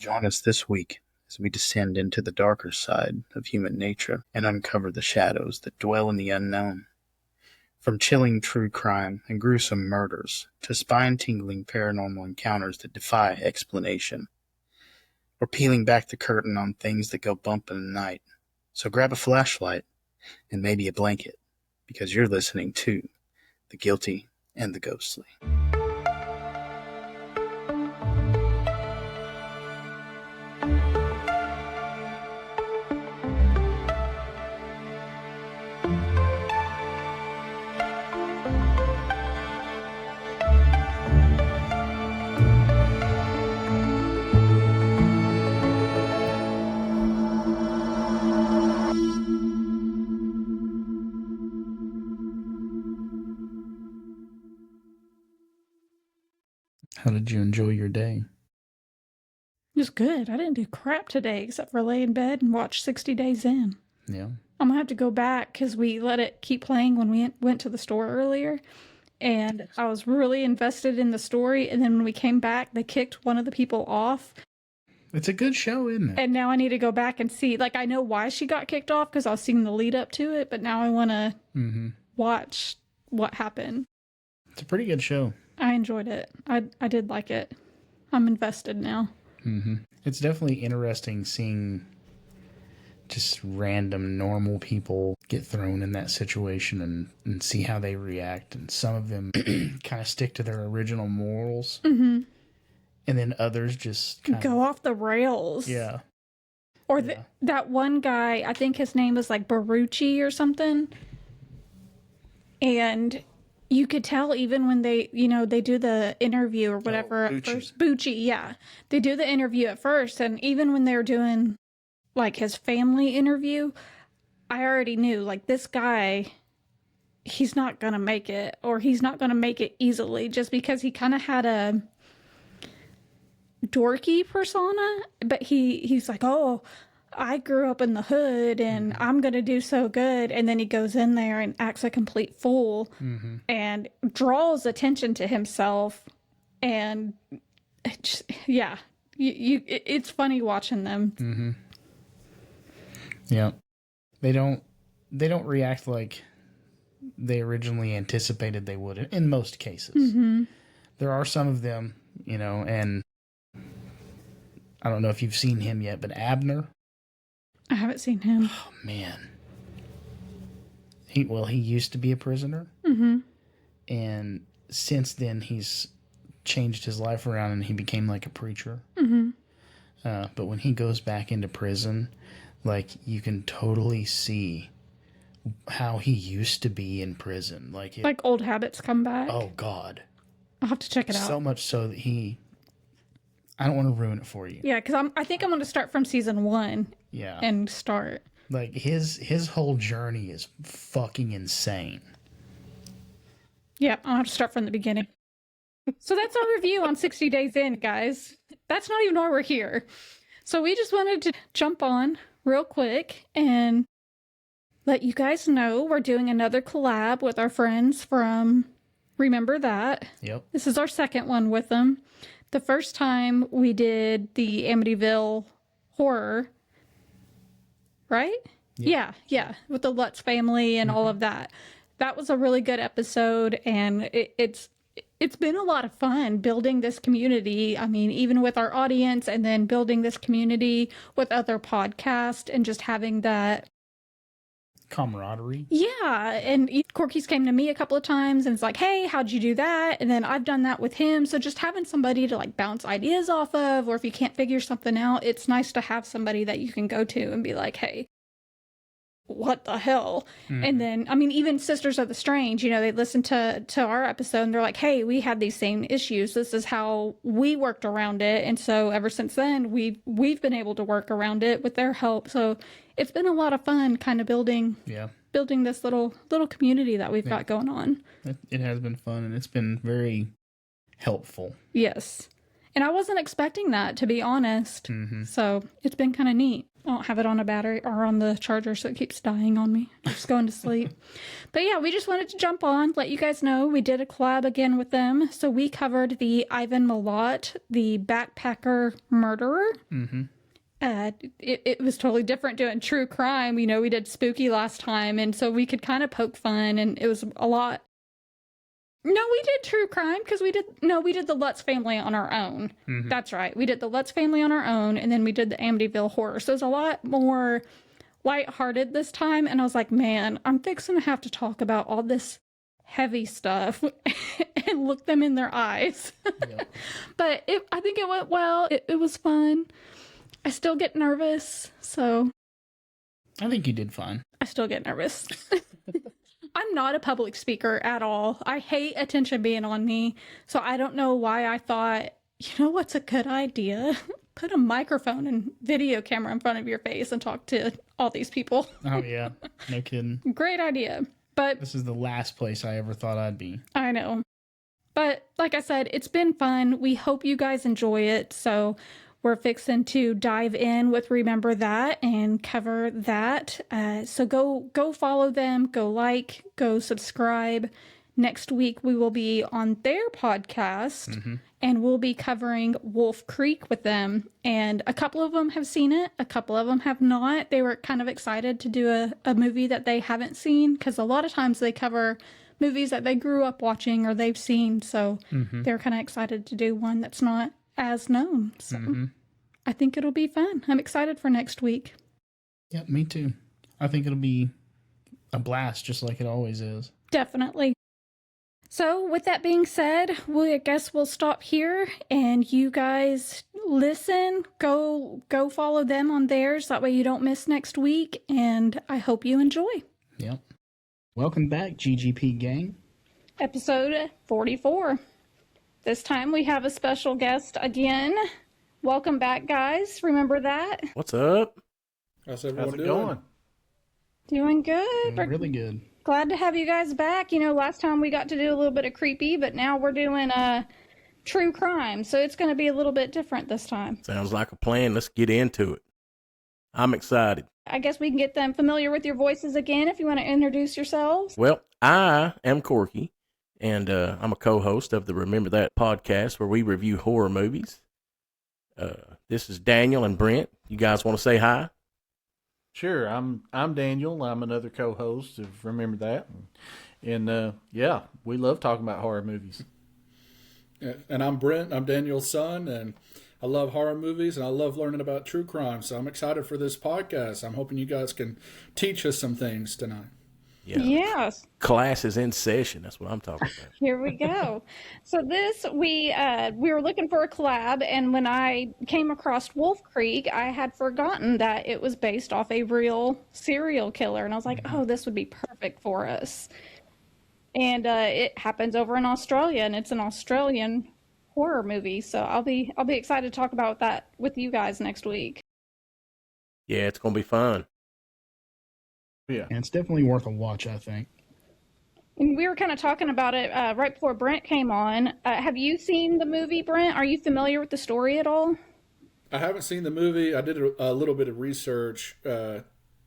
Join us this week as we descend into the darker side of human nature and uncover the shadows that dwell in the unknown. From chilling true crime and gruesome murders to spine-tingling paranormal encounters that defy explanation, we're peeling back the curtain on things that go bump in the night. So grab a flashlight and maybe a blanket, because you're listening to The Guilty and the Ghostly. How did you enjoy your day? It was good. I didn't do crap today except for lay in bed and watch 60 Days In. Yeah. I'm going to have to go back because we let it keep playing when we went to the store earlier. And I was really invested in the story. And then when we came back, they kicked one of the people off. It's a good show, isn't it? And now I need to go back and see. Like, I know why she got kicked off because I was seeing the lead up to it. But now I want to watch what happened. It's a pretty good show. I enjoyed it. I did like it. I'm invested now. It's definitely interesting seeing just random normal people get thrown in that situation and see how they react. And some of them kind of stick to their original morals. And then others just kind go off the rails. Yeah. Or that one guy, I think his name was like Barucci or something. And you could tell even when they do the interview or whatever at first. Bucci, yeah. They do the interview at first. And even when they were doing like his family interview, I already knew like this guy, he's not going to make it, or he's not going to make it easily, just because he kind of had a dorky persona. But he's like, oh, I grew up in the hood and I'm going to do so good. And then he goes in there and acts a complete fool and draws attention to himself. And it's funny watching them. Yeah. They don't react like they originally anticipated they would in most cases. There are some of them, and I don't know if you've seen him yet, but Abner. I haven't seen him. Oh, man. He used to be a prisoner. And since then, he's changed his life around and he became like a preacher. But when he goes back into prison, like, you can totally see how he used to be in prison. Like old habits come back. Oh, God. I'll have to check it out. So much so that I don't want to ruin it for you. Yeah, because I think I'm going to start from season 1. Yeah. And start. Like, his whole journey is fucking insane. Yeah, I'll have to start from the beginning. So that's our review on 60 Days In, guys. That's not even why we're here. So we just wanted to jump on real quick and let you guys know we're doing another collab with our friends from Remember That. Yep. This is our second one with them. The first time we did the Amityville horror, right? Yep. Yeah. With the Lutz family and all of that. That was a really good episode, and it's been a lot of fun building this community. I mean, even with our audience, and then building this community with other podcasts and just having that camaraderie. Yeah, and Corky's came to me a couple of times and it's like, hey, how'd you do that? And then I've done that with him. So just having somebody to like bounce ideas off of, or if you can't figure something out, it's nice to have somebody that you can go to and be like, hey, what the hell? And then, I mean, even Sisters of the Strange, they listen to our episode and they're like, hey, we had these same issues. This is how we worked around it. And so ever since then, we've been able to work around it with their help. So it's been a lot of fun kind of building this little community that we've got going on. It has been fun, and it's been very helpful. Yes. And I wasn't expecting that, to be honest. So it's been kind of neat. I don't have it on a battery or on the charger, so it keeps dying on me. I'm just going to sleep. But yeah, we just wanted to jump on, let you guys know we did a collab again with them. So we covered the Ivan Malat, the backpacker murderer. It was totally different doing true crime. You know, we did spooky last time, and so we could kind of poke fun, and it was a lot. No, we did true crime because we did the Lutz family on our own. That's right. We did the Lutz family on our own, and then we did the Amityville horror. So it was a lot more lighthearted this time. And I was like, man, I'm fixing to have to talk about all this heavy stuff and look them in their eyes. Yep. But I think it went well. It was fun. I still get nervous, so. I think you did fine. I still get nervous. I'm not a public speaker at all. I hate attention being on me. So I don't know why I thought, you know what's a good idea? Put a microphone and video camera in front of your face and talk to all these people. Oh, yeah. No kidding. Great idea. But this is the last place I ever thought I'd be. I know. But like I said, it's been fun. We hope you guys enjoy it. So we're fixing to dive in with Remember That and cover that. So go follow them, go like, go subscribe. Next week, we will be on their podcast, and we'll be covering Wolf Creek with them. And a couple of them have seen it. A couple of them have not. They were kind of excited to do a movie that they haven't seen, because a lot of times they cover movies that they grew up watching or they've seen. So they're kind of excited to do one that's not as known. So I think it'll be fun. I'm excited for next week. Yeah, me too. I think it'll be a blast, just like it always is. Definitely. So with that being said, I guess we'll stop here, and you guys listen, go follow them on theirs. That way you don't miss next week, and I hope you enjoy. Yep. Welcome back, GGP gang. Episode 44. This time we have a special guest again. Welcome back, guys. Remember that? What's up? How's everyone doing? Going? Doing good. Really good. Glad to have you guys back. You know, last time we got to do a little bit of creepy, but now we're doing true crime. So it's going to be a little bit different this time. Sounds like a plan. Let's get into it. I'm excited. I guess we can get them familiar with your voices again if you want to introduce yourselves. Well, I am Corky, and I'm a co-host of the Remember That podcast where we review horror movies. This is Daniel and Brent. You guys want to say hi? Sure, I'm Daniel. I'm another co-host of Remember That, and yeah, we love talking about horror movies. And I'm Brent. I'm Daniel's son, and I love horror movies, and I love learning about true crime. So I'm excited for this podcast. I'm hoping you guys can teach us some things tonight. Yeah. Yes. Class is in session. That's what I'm talking about. Here we go. So this, we were looking for a collab, and when I came across Wolf Creek, I had forgotten that it was based off a real serial killer, and I was like, oh, this would be perfect for us. And it happens over in Australia, and it's an Australian horror movie, so I'll be excited to talk about that with you guys next week. Yeah, it's going to be fun. Yeah, And it's definitely worth a watch, I think. And we were kind of talking about it right before Brent came on. Have you seen the movie, Brent? Are you familiar with the story at all? I haven't seen the movie. I did a little bit of research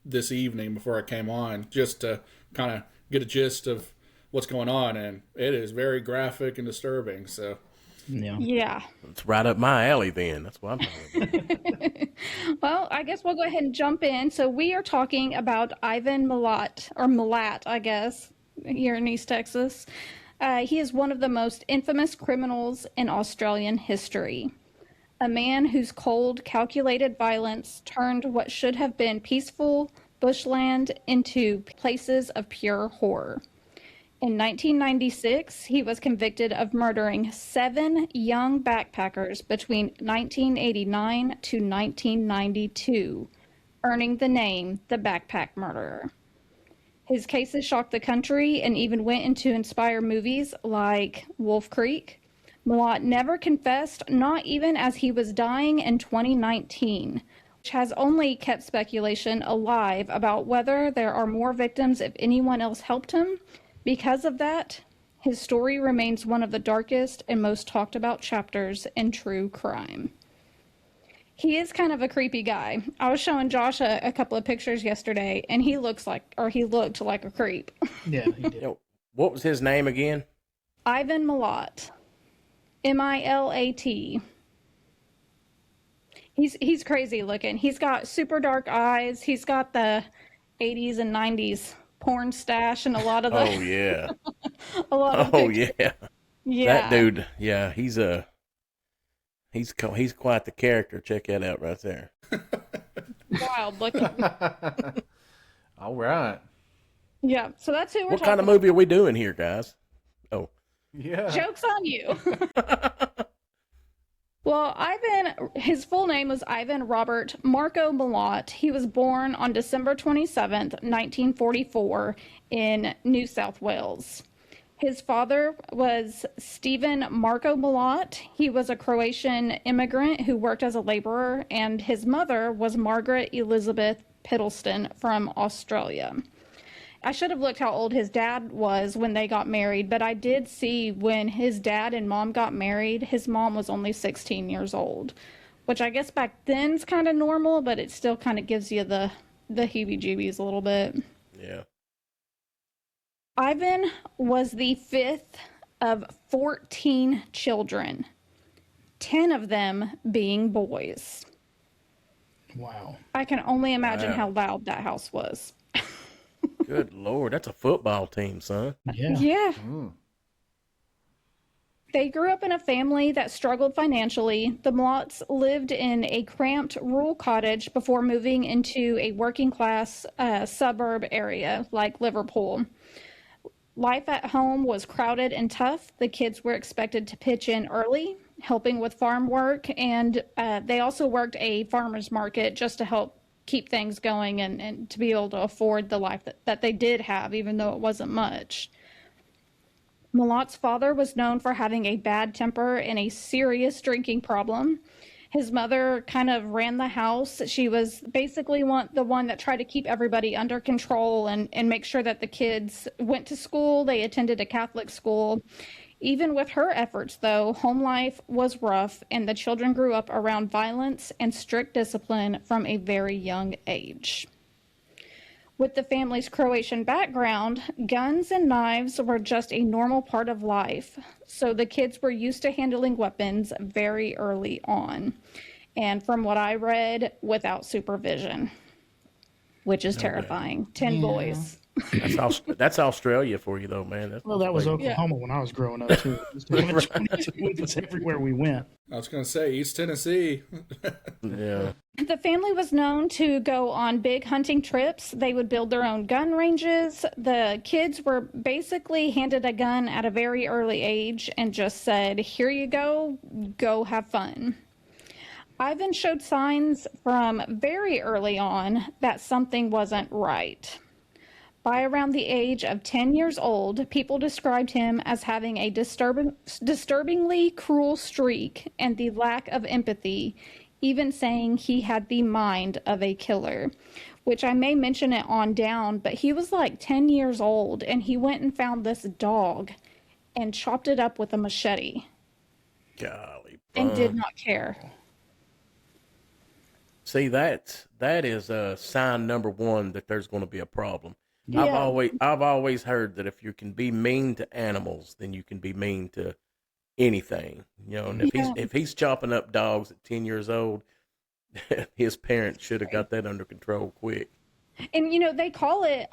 this evening before I came on, just to kind of get a gist of what's going on, and it is very graphic and disturbing. So, Yeah. It's right up my alley then. That's what I'm talking about. Well, I guess we'll go ahead and jump in. So we are talking about Ivan Malat, or Malat, I guess, here in East Texas. He is one of the most infamous criminals in Australian history. A man whose cold, calculated violence turned what should have been peaceful bushland into places of pure horror. In 1996, he was convicted of murdering 7 young backpackers between 1989 to 1992, earning the name the Backpack Murderer. His cases shocked the country and even went on to inspire movies like Wolf Creek. Milat never confessed, not even as he was dying in 2019, which has only kept speculation alive about whether there are more victims if anyone else helped him. Because of that, His story remains one of the darkest and most talked about chapters in true crime. He is kind of a creepy guy. I was showing Josh a couple of pictures yesterday, and he looked like a creep. Yeah, he did. Yo, what was his name again? Ivan Malat. Milat. He's crazy looking. He's got super dark eyes. He's got the 80s and 90s porn stash and a lot of the Oh yeah. a lot of the Oh pictures. yeah. Yeah. That dude. Yeah, he's quite the character. Check that out right there. Wild looking. All right. Yeah. So that's who we're What talking kind of movie are we doing here, guys? Oh. Yeah. about. Joke's on you. Well, his full name was Ivan Robert Marco Malat. He was born on December 27th, 1944 in New South Wales. His father was Stephen Marco Milat. He was a Croatian immigrant who worked as a laborer, and his mother was Margaret Elizabeth Piddleston from Australia. I should have looked how old his dad was when they got married, but I did see when his dad and mom got married, his mom was only 16 years old, which I guess back then's kind of normal, but it still kind of gives you the heebie-jeebies a little bit. Yeah. Ivan was the fifth of 14 children, 10 of them being boys. Wow. I can only imagine Wow. how loud that house was. Good Lord, that's a football team, son. Yeah. Yeah. Mm. They grew up in a family that struggled financially. The Malats lived in a cramped rural cottage before moving into a working class suburb area like Liverpool. Life at home was crowded and tough. The kids were expected to pitch in early, helping with farm work, and they also worked a farmer's market just to help keep things going and to be able to afford the life that they did have, even though it wasn't much. Malat's father was known for having a bad temper and a serious drinking problem. His mother kind of ran the house. She was basically the one that tried to keep everybody under control and make sure that the kids went to school. They attended a Catholic school. Even with her efforts, though, home life was rough, and the children grew up around violence and strict discipline from a very young age. With the family's Croatian background, guns and knives were just a normal part of life, so the kids were used to handling weapons very early on. And from what I read, without supervision, which is terrifying. 10 boys. That's Australia for you, though, man. Well, that was Oklahoma when I was growing up, too. It was everywhere we went. I was going to say East Tennessee. Yeah. The family was known to go on big hunting trips. They would build their own gun ranges. The kids were basically handed a gun at a very early age and just said, here you go have fun. Ivan showed signs from very early on that something wasn't right. By around the age of 10 years old, people described him as having a disturbingly cruel streak and the lack of empathy, even saying he had the mind of a killer, which I may mention it on down, but he was like 10 years old and he went and found this dog and chopped it up with a machete. Golly. And did not care. See, that is sign number one that there's going to be a problem. Yeah. I've always heard that if you can be mean to animals, then you can be mean to anything. You know, and if he's chopping up dogs at 10 years old, his parents should have got that under control quick. And, they call it,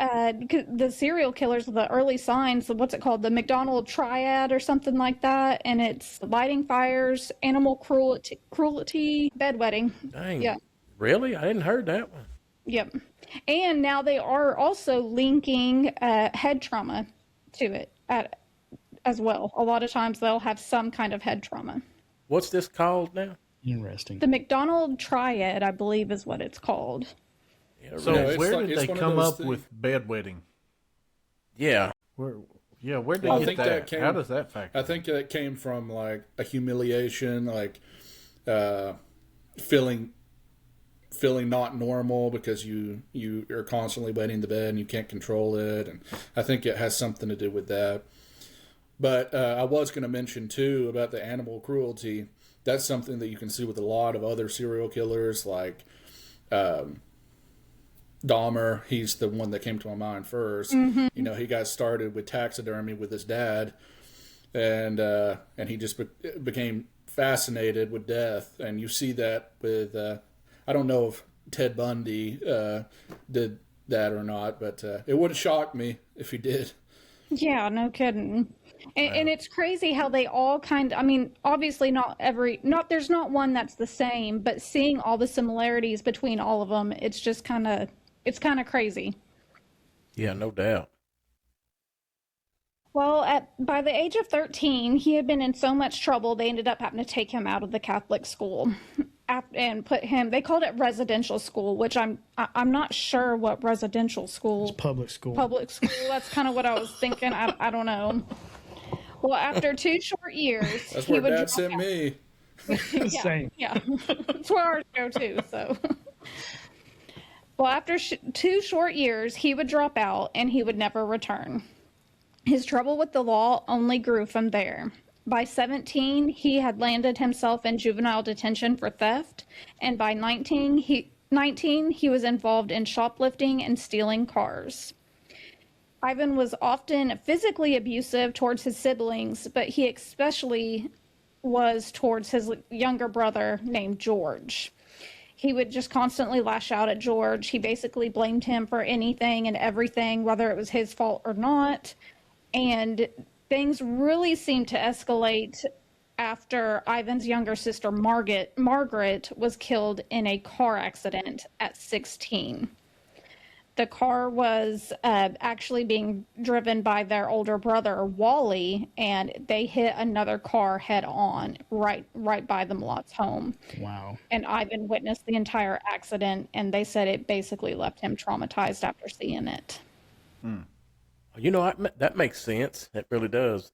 the serial killers, the early signs, what's it called? The McDonald triad or something like that. And it's lighting fires, animal cruelty, bedwetting. Dang. Yeah. Really? I hadn't heard that one. Yep. And now they are also linking head trauma to it as well. A lot of times they'll have some kind of head trauma. What's this called now? Interesting. The McDonald triad, I believe, is what it's called. Yeah, So really. where did it's they one of come those up with bedwetting? Yeah. Where did Well, I they think get that? that came- How does that factor? I think that came from like a humiliation, like feeling not normal because you are constantly wetting the bed and you can't control it, and I think it has something to do with that. But I was going to mention too about the animal cruelty. That's something that you can see with a lot of other serial killers, like Dahmer. He's the one that came to my mind 1st. You know, he got started with taxidermy with his dad, and he just became fascinated with death. And you see that with I don't know if Ted Bundy did that or not, but it wouldn't shock me if he did. Yeah, no kidding. And it's crazy how they all I mean, obviously there's not one that's the same, but seeing all the similarities between all of them, it's just it's kind of crazy. Yeah, no doubt. Well, by the age of 13, he had been in so much trouble, they ended up having to take him out of the Catholic school and put him, they called it residential school, which I'm not sure what residential school. It's public school. Public school, that's kind of what I was thinking. I don't know. Well, after 2 short years, That's he where would Dad drop sent out. me. Same. Yeah, that's where ours go too. So, well, after 2 short years, he would drop out and he would never return. His trouble with the law only grew from there. By 17, he had landed himself in juvenile detention for theft, and by 19, he was involved in shoplifting and stealing cars. Ivan was often physically abusive towards his siblings, but he especially was towards his younger brother named George. He would just constantly lash out at George. He basically blamed him for anything and everything, whether it was his fault or not. And things really seemed to escalate after Ivan's younger sister, Margaret, was killed in a car accident at 16. The car was actually being driven by their older brother, Wally, and they hit another car head on right by the Malat's home. Wow. And Ivan witnessed the entire accident, and they said it basically left him traumatized after seeing it. You know, that makes sense. That really does.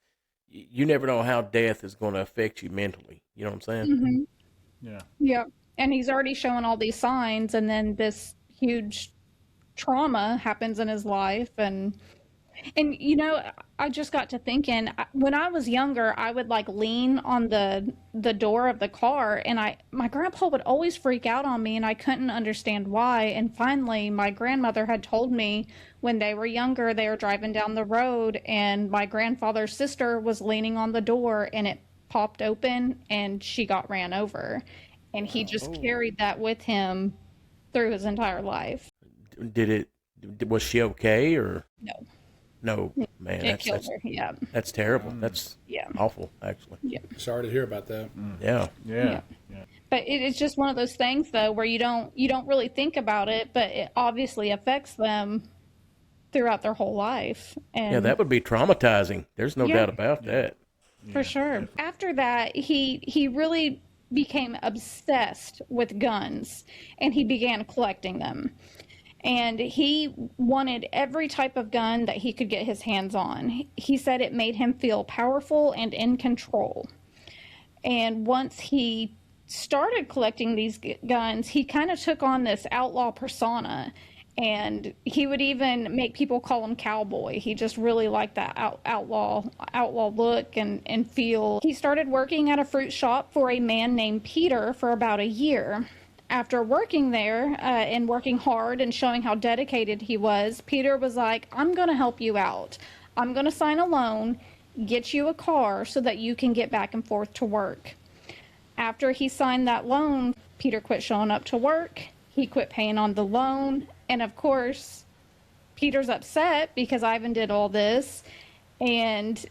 You never know how death is going to affect you mentally. You know what I'm saying? Mm-hmm. Yeah. Yeah. And he's already showing all these signs, and then this huge trauma happens in his life. And you know, I just got to thinking, when I was younger, I would like lean on the door of the car, and my grandpa would always freak out on me, and I couldn't understand why. And finally, my grandmother had told me when they were younger, they were driving down the road, and my grandfather's sister was leaning on the door, and it popped open, and she got ran over. And he just carried that with him through his entire life. Was she okay or? No, man, it killed her. Yeah. That's terrible. That's Yeah. awful, actually. Yeah. Sorry to hear about that. Yeah. Yeah. But it's just one of those things, though, where you don't really think about it, but it obviously affects them throughout their whole life. And Yeah, that would be traumatizing. There's no doubt about that. for sure. After that, he really became obsessed with guns, and he began collecting them. And he wanted every type of gun that he could get his hands on. He said it made him feel powerful and in control. And once he started collecting these guns, he kind of took on this outlaw persona. And he would even make people call him cowboy. He just really liked that outlaw look and feel. He started working at a fruit shop for a man named Peter for about a year. After working there and working hard and showing how dedicated he was, Peter was like, I'm going to help you out. I'm going to sign a loan, get you a car so that you can get back and forth to work. After he signed that loan, Peter quit showing up to work. He quit paying on the loan. And of course, Peter's upset because Ivan did all this. And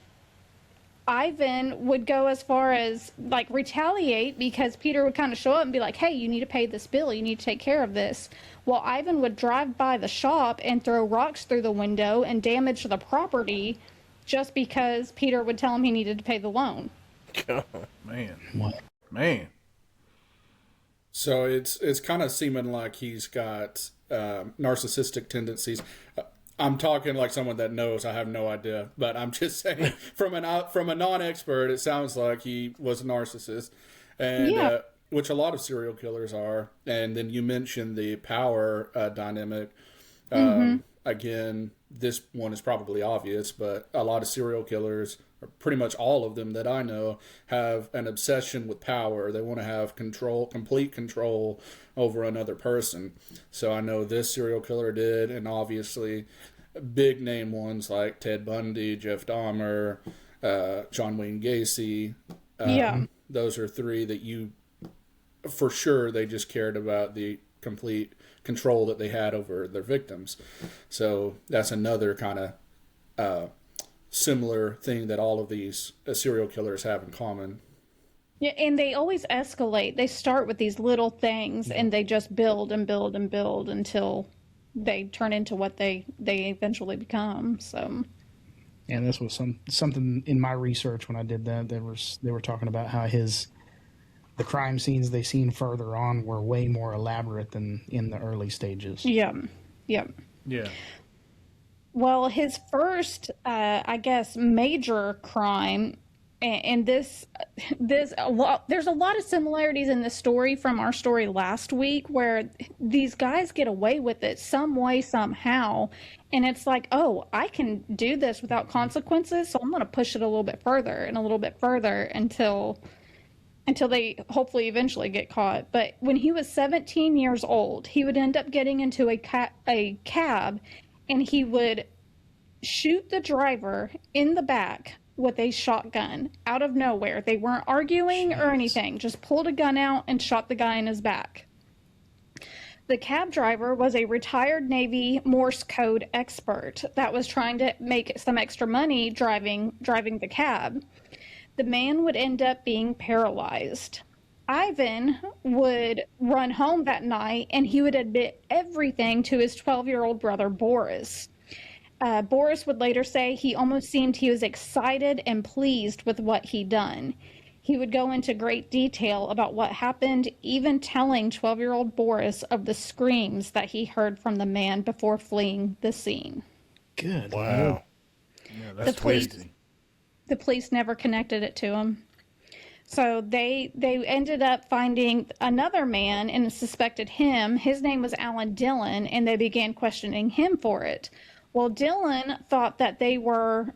Ivan would go as far as like retaliate because Peter would kind of show up and be like, hey, you need to pay this bill. You need to take care of this. Well, Ivan would drive by the shop and throw rocks through the window and damage the property just because Peter would tell him he needed to pay the loan. Man. What? Man. So it's kind of seeming like he's got narcissistic tendencies. I'm talking like someone that knows. I have no idea, but I'm just saying from a non-expert, it sounds like he was a narcissist, and which a lot of serial killers are. And then you mentioned the power dynamic. Again, this one is probably obvious, but a lot of serial killers or pretty much all of them that I know, have an obsession with power. They want to have control, complete control over another person. So I know this serial killer did, and obviously big name ones like Ted Bundy, Jeff Dahmer, John Wayne Gacy. Yeah. Those are three that you, for sure, they just cared about the complete control that they had over their victims. So that's another kind of similar thing that all of these serial killers have in common. Yeah, and they always escalate. They start with these little things and they just build and build and build until they turn into what they eventually become. So And this was something in my research when I did that. They were talking about how the crime scenes they seen further on were way more elaborate than in the early stages. yeah. Yeah. Yeah. Well, his first, I guess, major crime, and there's a lot of similarities in this story from our story last week, where these guys get away with it some way, somehow, and it's like, oh, I can do this without consequences, so I'm going to push it a little bit further and a little bit further until they hopefully eventually get caught. But when he was 17 years old, he would end up getting into a cab, and he would shoot the driver in the back with a shotgun out of nowhere. They weren't arguing or anything, just pulled a gun out and shot the guy in his back. The cab driver was a retired Navy Morse code expert that was trying to make some extra money driving the cab. The man would end up being paralyzed. Ivan would run home that night and he would admit everything to his 12-year-old brother, Boris. Boris would later say he almost seemed he was excited and pleased with what he'd done. He would go into great detail about what happened, even telling 12-year-old Boris of the screams that he heard from the man before fleeing the scene. Good. Wow. Yeah, that's The police- crazy. The police never connected it to him. So they ended up finding another man and suspected him. His name was Alan Dillon, and they began questioning him for it. Well, Dillon thought that they thought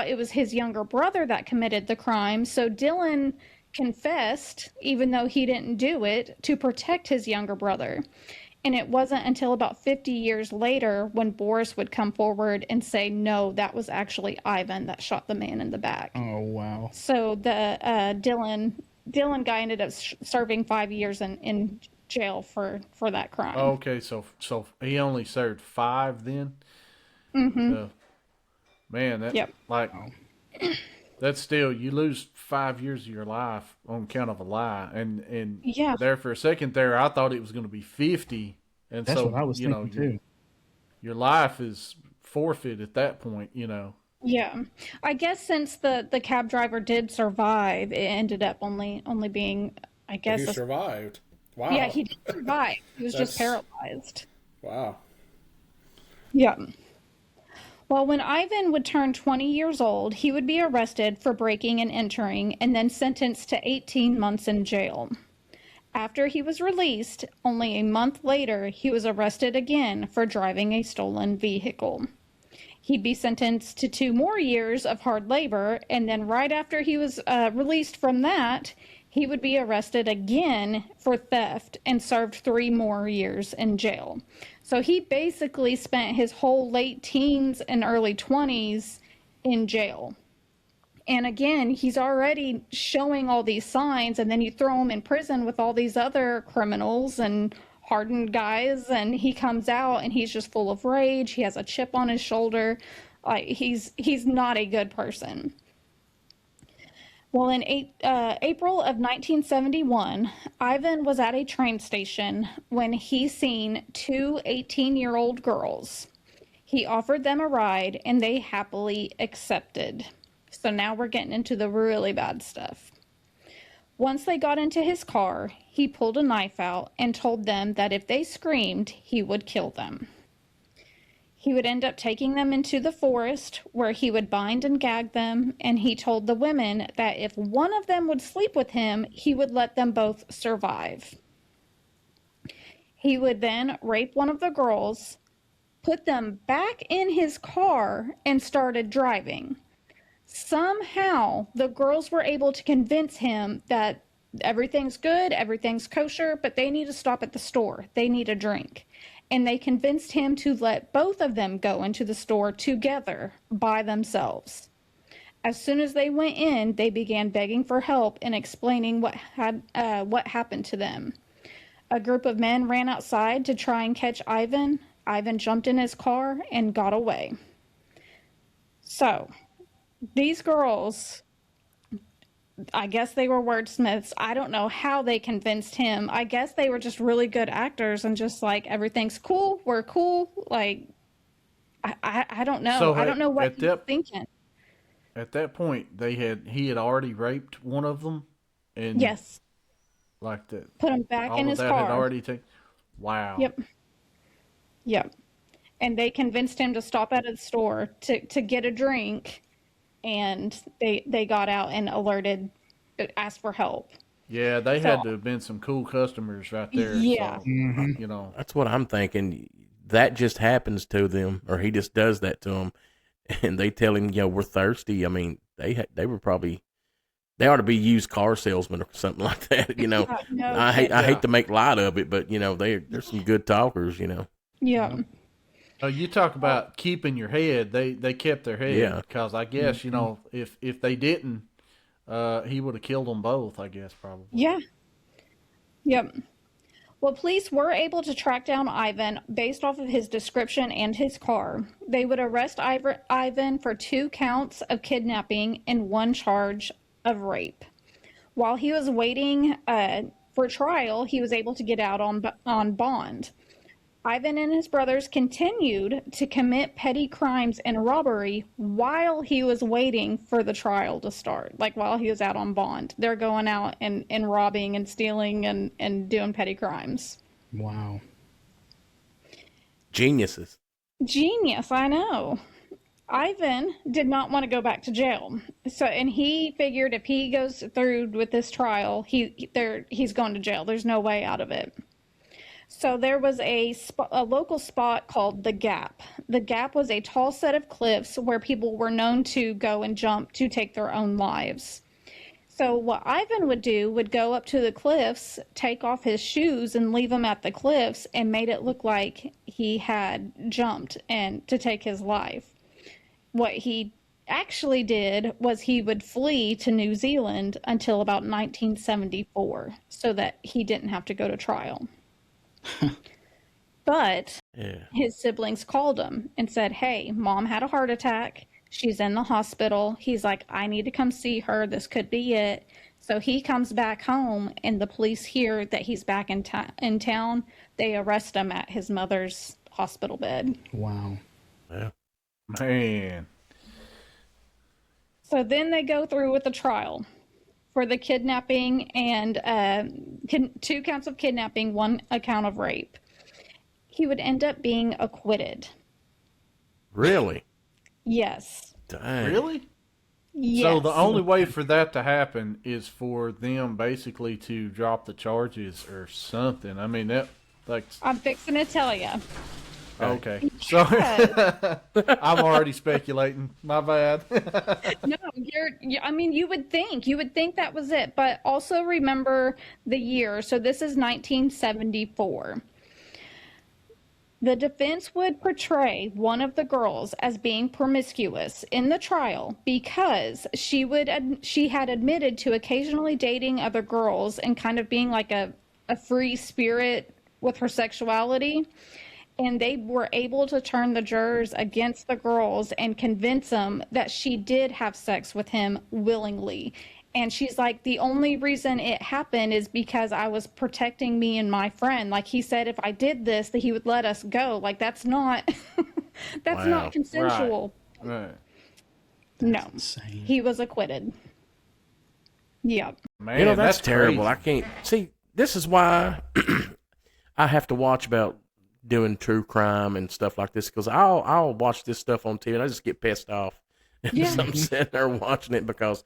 it was his younger brother that committed the crime. So Dillon confessed, even though he didn't do it, to protect his younger brother. And it wasn't until about 50 years later when Boris would come forward and say, no, that was actually Ivan that shot the man in the back. Oh, wow. So the Dillon guy ended up serving 5 years in jail for that crime. Okay, so he only served 5 then. Mm-hmm. So, man, that Yep. like that's still, you lose 5 years of your life on account of a lie, and Yeah. there for a second there I thought it was going to be 50, and That's so what I was thinking too. your life is forfeit at that point, you know. Yeah. I guess since the cab driver did survive, it ended up only being, I guess, He survived. Wow. yeah, he did survive. He was just That's- paralyzed. Wow. Yeah. Well, when Ivan would turn 20 years old, he would be arrested for breaking and entering and then sentenced to 18 months in jail. After he was released, only a month later, he was arrested again for driving a stolen vehicle. He'd be sentenced to 2 more years of hard labor, and then right after he was released from that, he would be arrested again for theft and served 3 more years in jail. So he basically spent his whole late teens and early 20s in jail. And again, he's already showing all these signs, and then you throw him in prison with all these other criminals and hardened guys, and he comes out and he's just full of rage. He has a chip on his shoulder. He's not a good person. Well, in April of 1971, Ivan was at a train station when he seen 2 18-year-old girls. He offered them a ride, and they happily accepted. So now we're getting into the really bad stuff. Once they got into his car, he pulled a knife out and told them that if they screamed, he would kill them. He would end up taking them into the forest where he would bind and gag them, and he told the women that if one of them would sleep with him, he would let them both survive. He would then rape one of the girls, put them back in his car, and started driving. Somehow, the girls were able to convince him that everything's good, everything's kosher, but they need to stop at the store. They need a drink. And they convinced him to let both of them go into the store together by themselves. As soon as they went in, they began begging for help and explaining what happened to them. A group of men ran outside to try and catch Ivan. Ivan jumped in his car and got away. So, these girls, I guess they were wordsmiths. I don't know how they convinced him. I guess they were just really good actors and just like, everything's cool, we're cool. Like, I don't know. So I don't know what he was thinking. At that point, he had already raped one of them, and Yes. like that. Put him back All in of his that car. had already taken. Wow. Yep. And they convinced him to stop at a store to get a drink, and they got out and asked for help. Yeah, they So, had to have been some cool customers right there. yeah. So, Mm-hmm. you know, That's what I'm thinking. That just happens to them, or he just does that to them, and they tell him, we're thirsty. I mean, they were probably, they ought to be used car salesmen or something like that. No I hate kidding. to make light of it, but they're some good talkers. Yeah. you talk about keeping your head. They kept their head Yeah. because I guess if they didn't, he would have killed them both. I guess probably. Yeah. Yep. Well, police were able to track down Ivan based off of his description and his car. They would arrest Ivan for 2 counts of kidnapping and 1 charge of rape. While he was waiting for trial, he was able to get out on bond. Ivan and his brothers continued to commit petty crimes and robbery while he was waiting for the trial to start. Like while he was out on bond, they're going out and robbing and stealing and doing petty crimes. Wow. Geniuses. Genius, I know. Ivan did not want to go back to jail. And he figured if he goes through with this trial, he's going to jail. There's no way out of it. So there was a local spot called The Gap. The Gap was a tall set of cliffs where people were known to go and jump to take their own lives. So what Ivan would do would go up to the cliffs, take off his shoes and leave them at the cliffs, and made it look like he had jumped and to take his life. What he actually did was he would flee to New Zealand until about 1974 so that he didn't have to go to trial. But his siblings called him and said, hey, mom had a heart attack. She's in the hospital. He's like, I need to come see her. This could be it. So he comes back home, and the police hear that he's back in town. They arrest him at his mother's hospital bed. Wow. Yeah. Man. So then they go through with the trial for the kidnapping and 2 counts of kidnapping, 1 account of rape. He would end up being acquitted. Really? Yes. Dang. Really? Yes. So the only way for that to happen is for them basically to drop the charges or something. I mean, that like. I'm fixing to tell you. Okay. So I'm already speculating. My bad. No, you would think that was it, but also remember the year. So this is 1974. The defense would portray one of the girls as being promiscuous in the trial because she had admitted to occasionally dating other girls and kind of being like a free spirit with her sexuality. And they were able to turn the jurors against the girls and convince them that she did have sex with him willingly. And she's like, the only reason it happened is because I was protecting me and my friend. Like he said, if I did this, that he would let us go. Like that's not, that's Wow. not consensual. Right. No, Insane. he was acquitted. Yep. Man, that's terrible. crazy. I can't see. This is why I have to watch about doing true crime and stuff like this because I'll watch this stuff on TV and I just get pissed off. Yeah. I'm sitting there watching it because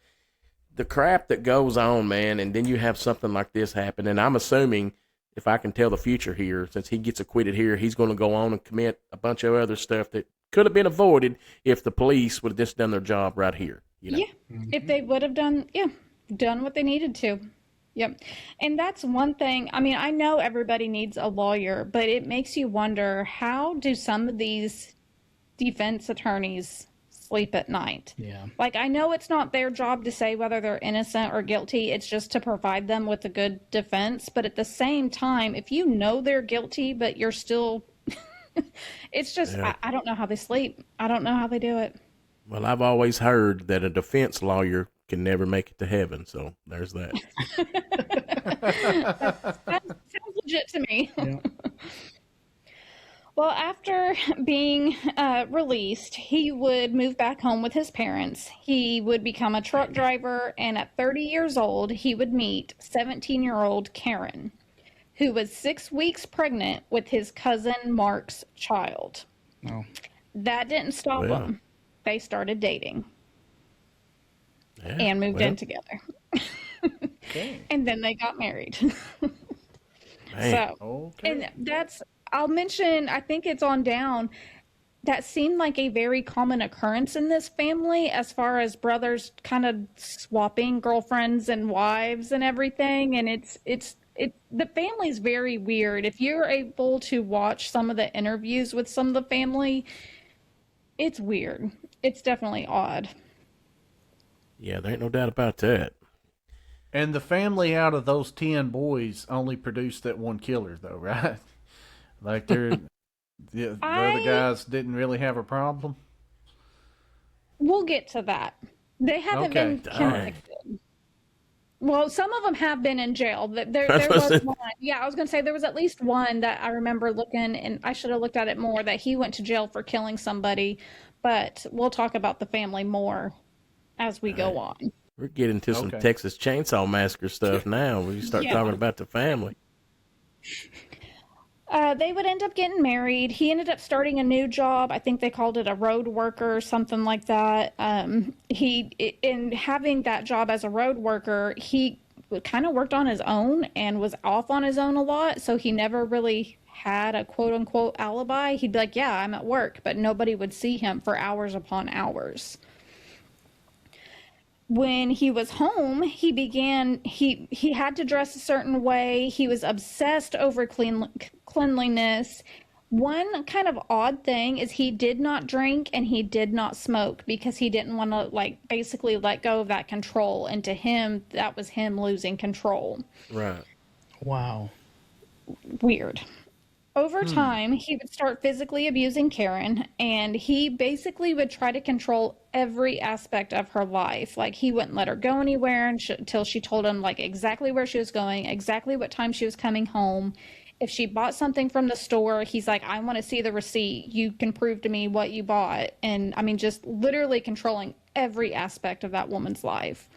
the crap that goes on, man, and then you have something like this happen. And I'm assuming, if I can tell the future here, since he gets acquitted here, he's going to go on and commit a bunch of other stuff that could have been avoided if the police would have just done their job right here. You know. Yeah. If they would have done what they needed to. Yep. And that's one thing. I mean, I know everybody needs a lawyer, but it makes you wonder, how do some of these defense attorneys sleep at night? Yeah. Like, I know it's not their job to say whether they're innocent or guilty. It's just to provide them with a good defense. But at the same time, if you know they're guilty, but you're still, it's just, Yeah. I don't know how they sleep. I don't know how they do it. Well, I've always heard that a defense lawyer can never make it to heaven. So there's that. That sounds legit to me. Yeah. Well, after being released, he would move back home with his parents. He would become a truck driver, and at 30 years old, he would meet 17-year-old Karen, who was 6 weeks pregnant with his cousin Mark's child. Oh. That didn't stop Well. them. They started dating Yeah, and moved well, in together. Okay. And then they got married. man. So, Okay. and I'll mention, I think it's on down, that seemed like a very common occurrence in this family, as far as brothers kind of swapping girlfriends and wives and everything. And the family's very weird. If you're able to watch some of the interviews with some of the family, it's weird. It's definitely odd. Yeah, there ain't no doubt about that. And the family out of those 10 boys only produced that one killer, though, right? Like the other guys didn't really have a problem. We'll get to that. They haven't Okay. been Dang. convicted. Well, some of them have been in jail. There That's what I was said. one. Yeah, I was going to say there was at least one that I remember looking, and I should have looked at it more, that he went to jail for killing somebody. But we'll talk about the family more as we go on. We're getting to some Okay. Texas Chainsaw Massacre stuff now. We start Yeah. talking about the family. They would end up getting married. He ended up starting a new job. I think they called it a road worker or something like that. In having that job as a road worker, he kind of worked on his own and was off on his own a lot. So he never really had a quote unquote alibi. He'd be like, yeah, I'm at work, but nobody would see him for hours upon hours. When he was home, he had to dress a certain way. He was obsessed over cleanliness. One kind of odd thing is he did not drink and he did not smoke, because he didn't want to basically let go of that control. And to him, that was him losing control. Right. Wow. Weird. Over time, he would start physically abusing Karen, and he basically would try to control every aspect of her life. Like, he wouldn't let her go anywhere until she told him exactly where she was going, exactly what time she was coming home. If she bought something from the store, he's like, I want to see the receipt. You can prove to me what you bought. And I mean, just literally controlling every aspect of that woman's life.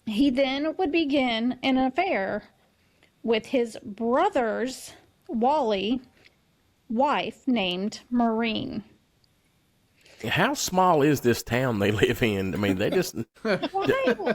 He then would begin an affair with his brother's Wally wife named Maureen. How small is this town they live in? I mean, they just Wild.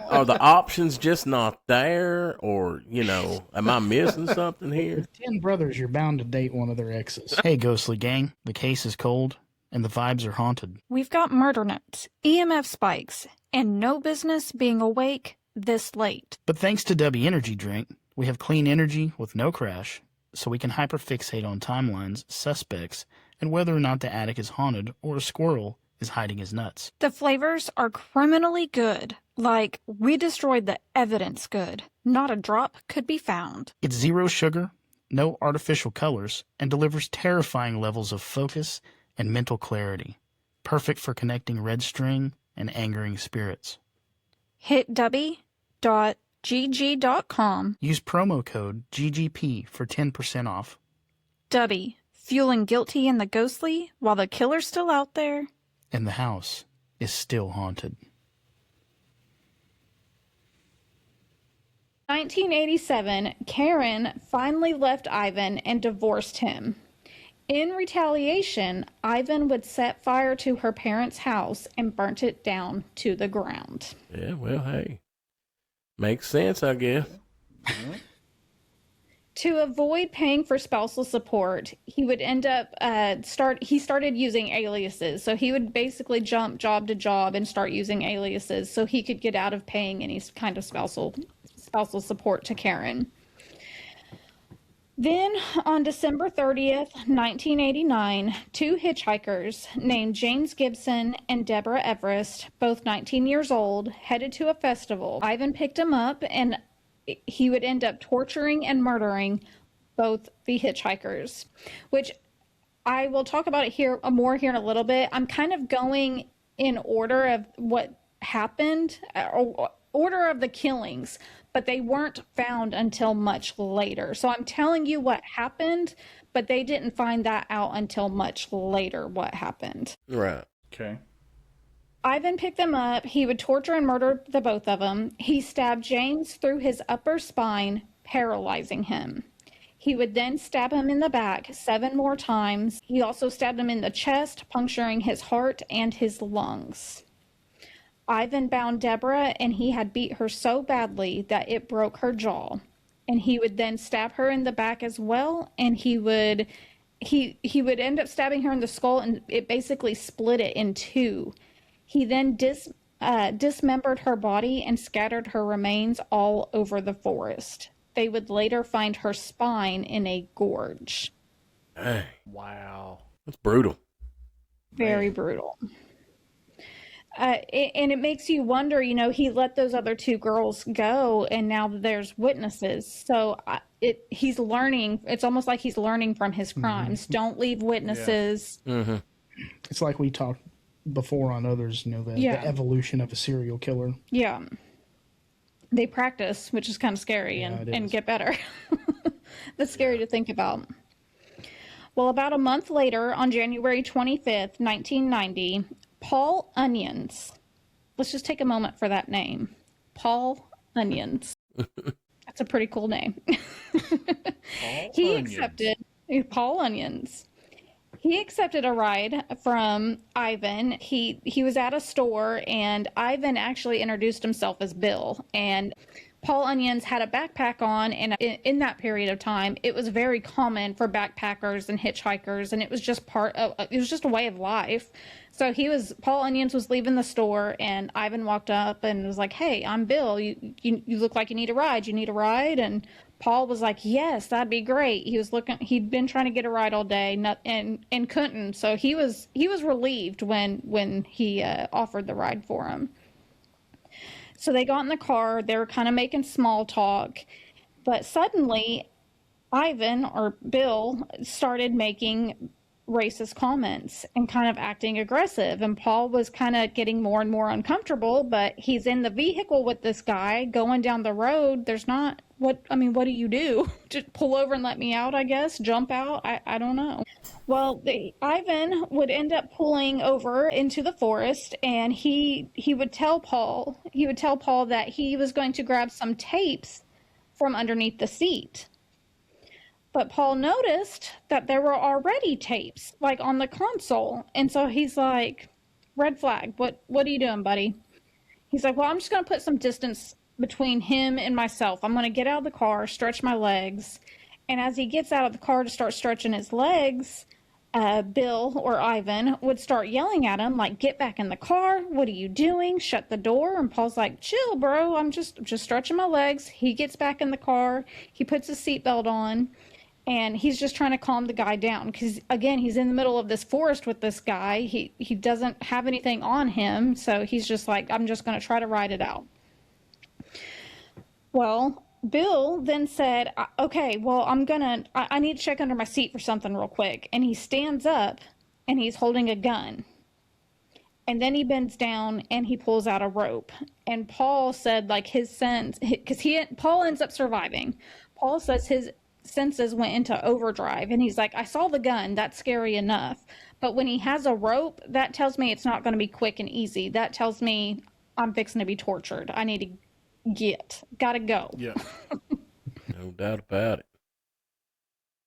are the options just not there, or am I missing something here? With 10 brothers, you're bound to date one of their exes. Hey, Ghostly Gang, the case is cold, and the vibes are haunted. We've got murder notes, EMF spikes, and no business being awake this late. But thanks to Debbie Energy Drink, we have clean energy with no crash, so we can hyperfixate on timelines, suspects, and whether or not the attic is haunted or a squirrel is hiding his nuts. The flavors are criminally good, like we destroyed the evidence good. Not a drop could be found. It's zero sugar, no artificial colors, and delivers terrifying levels of focus and mental clarity. Perfect for connecting red string and angering spirits. Hit dubby.gg.com. Use promo code GGP for 10% off. Dubby, fueling guilty and the ghostly while the killer's still out there. And the house is still haunted. 1987, Karen finally left Ivan and divorced him. In retaliation, Ivan would set fire to her parents' house and burnt it down to the ground. Yeah, well, hey, makes sense, I guess. To avoid paying for spousal support, he would end up he started using aliases. So he would basically jump job to job and start using aliases so he could get out of paying any kind of spousal support to Karen. Then on December 30th, 1989, two hitchhikers named James Gibson and Deborah Everest, both 19 years old, headed to a festival. Ivan picked them up, and he would end up torturing and murdering both the hitchhikers, which I will talk about it here more here in a little bit. I'm kind of going in order of what happened, or order of the killings, but they weren't found until much later. So I'm telling you what happened, but they didn't find that out until much later what happened. Right. Okay. Ivan picked them up. He would torture and murder the both of them. He stabbed James through his upper spine, paralyzing him. He would then stab him in the back 7 more times. He also stabbed him in the chest, puncturing his heart and his lungs. Ivan bound Deborah, and he had beat her so badly that it broke her jaw. And he would then stab her in the back as well, and he would end up stabbing her in the skull, and it basically split it in 2. He then dismembered her body and scattered her remains all over the forest. They would later find her spine in a gorge. Dang. Wow. That's brutal. Very brutal. And it makes you wonder, he let those other 2 girls go, and now there's witnesses. So he's learning. It's almost like he's learning from his crimes. Mm-hmm. Don't leave witnesses. Yeah. Mm-hmm. It's like we talked before on others, the evolution of a serial killer. Yeah. They practice, which is kind of scary, and get better. That's scary to think about. Well, about a month later, on January 25th, 1990, Paul Onions. Let's just take a moment for that name. Paul Onions. That's a pretty cool name. Paul Onions. He accepted a ride from Ivan. He was at a store, and Ivan actually introduced himself as Bill. And Paul Onions had a backpack on, and in that period of time, it was very common for backpackers and hitchhikers, and it was just a way of life. So Paul Onions was leaving the store, and Ivan walked up and was like, "Hey, I'm Bill. You look like you need a ride. You need a ride?" And Paul was like, "Yes, that'd be great." He'd been trying to get a ride all day, and couldn't. So he was relieved when he offered the ride for him. So they got in the car. They were kind of making small talk, but suddenly Ivan, or Bill, started making racist comments and kind of acting aggressive, and Paul was kind of getting more and more uncomfortable. But he's in the vehicle with this guy going down the road. What do you do? Just pull over and let me out, I guess? Jump out? I don't know. Well, Ivan would end up pulling over into the forest, and he would tell Paul that he was going to grab some tapes from underneath the seat. But Paul noticed that there were already tapes, like on the console. And so he's like, "Red flag. What are you doing, buddy?" He's like, "Well, I'm just going to put some distance between him and myself. I'm going to get out of the car, stretch my legs." And as he gets out of the car to start stretching his legs, Bill, or Ivan, would start yelling at him, like, "Get back in the car. What are you doing? Shut the door." And Paul's like, "Chill, bro. I'm just stretching my legs." He gets back in the car. He puts his seatbelt on. And he's just trying to calm the guy down because, again, he's in the middle of this forest with this guy. He doesn't have anything on him, so he's just like, "I'm just going to try to ride it out." Well, Bill then said, "Okay, well, I need to check under my seat for something real quick." And he stands up, and he's holding a gun. And then he bends down, and he pulls out a rope. And Paul said, like, his sense, because Paul ends up surviving. Paul says his senses went into overdrive, and he's like, "I saw the gun. That's scary enough. But when he has a rope, that tells me it's not going to be quick and easy. That tells me I'm fixing to be tortured. I need to gotta go." Yeah. No doubt about it.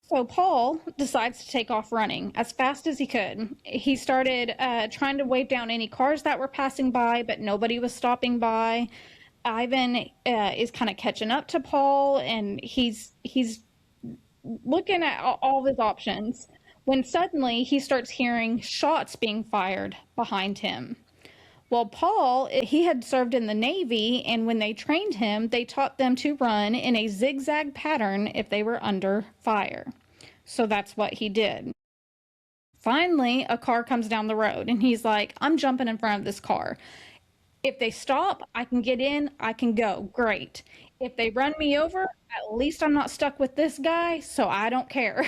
So Paul decides to take off running as fast as he could. He started trying to wave down any cars that were passing by, but nobody was stopping by. Ivan is kind of catching up to Paul, and he's looking at all of his options when suddenly he starts hearing shots being fired behind him. Well, Paul, he had served in the Navy, and when they trained him, they taught them to run in a zigzag pattern if they were under fire. So that's what he did. Finally, a car comes down the road, and he's like, I'm jumping in front of this car. If they stop, I can get in, I can go. Great. If they run me over, at least I'm not stuck with this guy, so I don't care.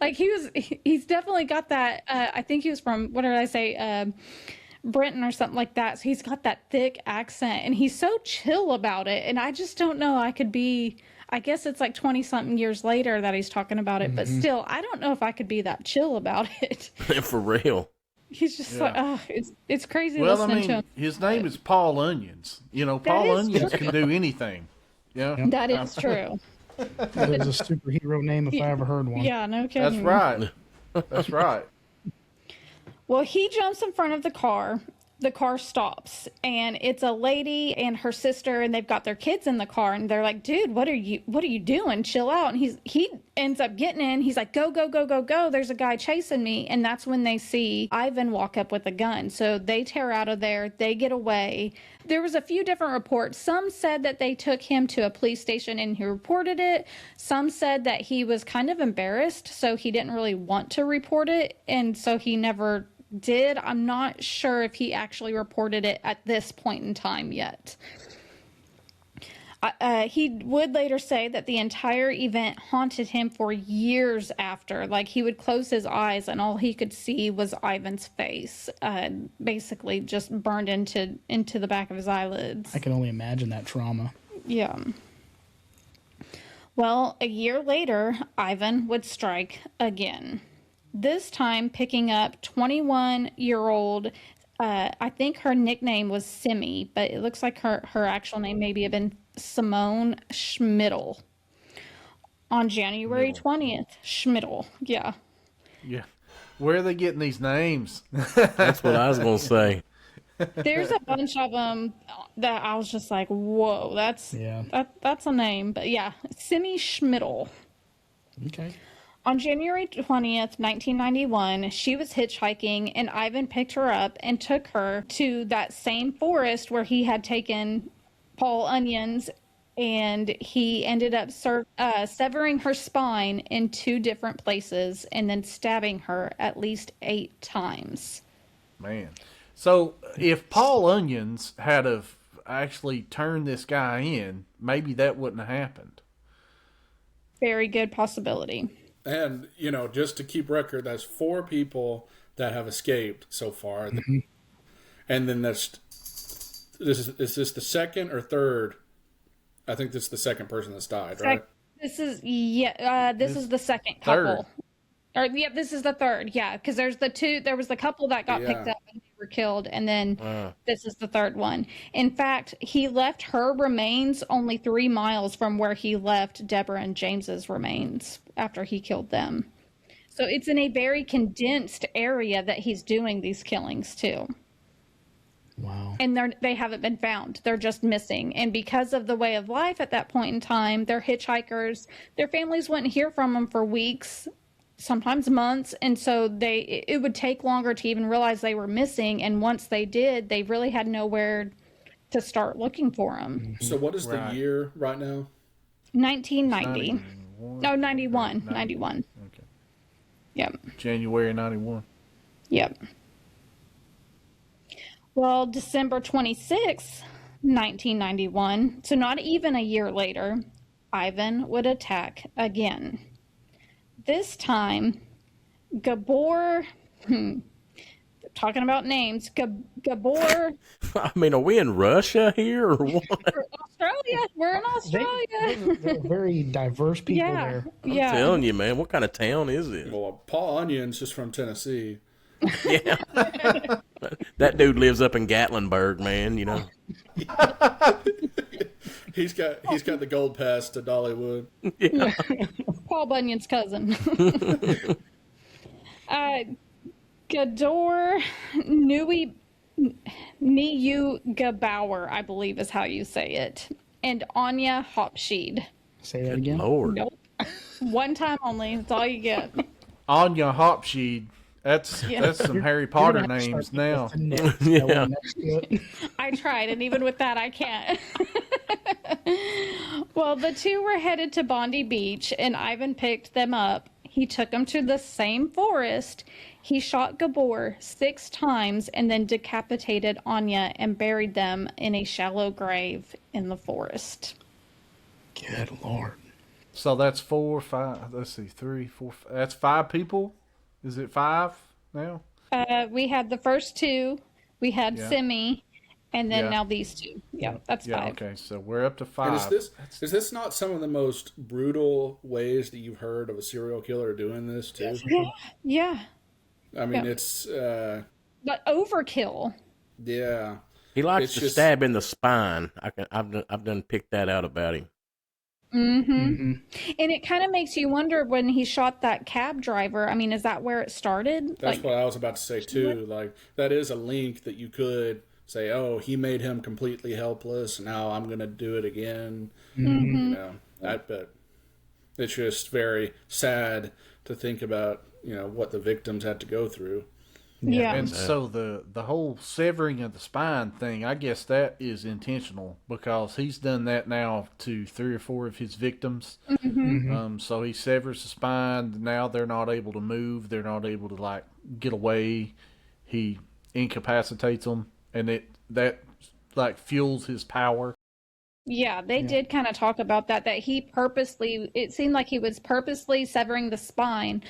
Like he's definitely got that. I think he was from, what did I say? Britain or something like that. So he's got that thick accent and he's so chill about it. And I just don't know. I guess it's like 20 something years later that he's talking about it, but still, I don't know if I could be that chill about it. For real. He's just like, oh, it's crazy listening to him. His name is Paul Onions. Paul Onions can do anything. Yeah, that is true. That is a superhero name if I ever heard one. Yeah, no kidding. that's right. That's right. Well, he jumps in front of the car. The car stops, and it's a lady and her sister, and they've got their kids in the car, and they're like, "Dude, what are you doing? Chill out." And he ends up getting in. He's like, "Go, go, go, go, go! There's a guy chasing me." And that's when they see Ivan walk up with a gun. So they tear out of there. They get away. There was a few different reports. Some said that they took him to a police station and he reported it. Some said that he was kind of embarrassed, so he didn't really want to report it, and so he never did. I'm not sure if he actually reported it at this point in time yet. He would later say that the entire event haunted him for years after. Like, he would close his eyes and all he could see was Ivan's face, basically just burned into the back of his eyelids. I can only imagine that trauma. Yeah. Well, a year later, Ivan would strike again. This time picking up 21-year-old, I think her nickname was Simi, but it looks like her actual name maybe had been Simone Schmidl. On January 20th, Schmidl, yeah. Yeah. Where are they getting these names? That's what I was going to say. There's a bunch of them that I was just like, whoa, that's a name. But yeah, Simi Schmidl. Okay. On January 20th, 1991, she was hitchhiking, and Ivan picked her up and took her to that same forest where he had taken Paul Onions, and he ended up severing her spine in 2 different places and then stabbing her at least 8 times. Man. So if Paul Onions had have actually turned this guy in, maybe that wouldn't have happened. Very good possibility. And, just to keep record, that's 4 people that have escaped so far. Mm-hmm. And then is this the second or third? I think this is the second person that's died, right? This is the second couple. This is the third, because there was the couple that got picked up and they were killed, and then this is the third one. In fact, he left her remains only 3 miles from where he left Deborah and James's remains after he killed them. So it's in a very condensed area that he's doing these killings too. Wow. And they haven't been found. They're just missing. And because of the way of life at that point in time, they're hitchhikers. Their families wouldn't hear from them for weeks, sometimes months, and so it would take longer to even realize they were missing, and once they did, they really had nowhere to start looking for them. So what is the year right now? 1990. No, 91. 91. Okay. Yep. January 91. Yep. Well, December 26, 1991, so not even a year later, Ivan would attack again. This time, Gabor, talking about names, Gabor. I mean, are we in Russia here or what? Australia. We're in Australia. They're very diverse people there. I'm telling you, man. What kind of town is it? Well, Paul Onions is from Tennessee. Yeah. That dude lives up in Gatlinburg, man, He's got the gold pass to Dollywood. Yeah. Paul Bunyan's cousin. Gador Niu Gabauer, I believe is how you say it. And Anya Hopsheed. Say that again. Lord. Nope. One time only. That's all you get. Anya Hopsheed. That's some Harry Potter You're gonna have to names start thinking now. of the next Yeah. spelling next to it. I tried, and even with that, I can't. Well, the two were headed to Bondi Beach, and Ivan picked them up. He took them to the same forest. He shot Gabor 6 times and then decapitated Anya and buried them in a shallow grave in the forest. Good Lord. So that's 4, 5. Let's see, 3, 4. That's 5 people. Is it 5 now? We had the first 2. We had Yeah. Simi, and then Yeah. now these 2. Yeah, that's Yeah. 5. Okay. So we're up to 5. And is this not some of the most brutal ways that you've heard of a serial killer doing this too? Yeah. I mean, Yeah. it's But overkill. yeah. He likes It's to just- stab in the spine. I've done picked that out about him. Mm-hmm. And it kind of makes you wonder when he shot that cab driver. I mean, is that where it started? That's what I was about to say too. Like that is a link that you could say, "Oh, he made him completely helpless. Now I'm going to do it again." Mm-hmm. You know, but it's just very sad to think about. You know what the victims had to go through. Yeah. And so the whole severing of the spine thing, I guess that is intentional because he's done that now to 3 or 4 of his victims. So he severs the spine. Now they're not able to move. They're not able to like get away. He incapacitates them, and that like fuels his power. Yeah, they did kind of talk about that he purposely, it seemed like he was purposely severing the spine,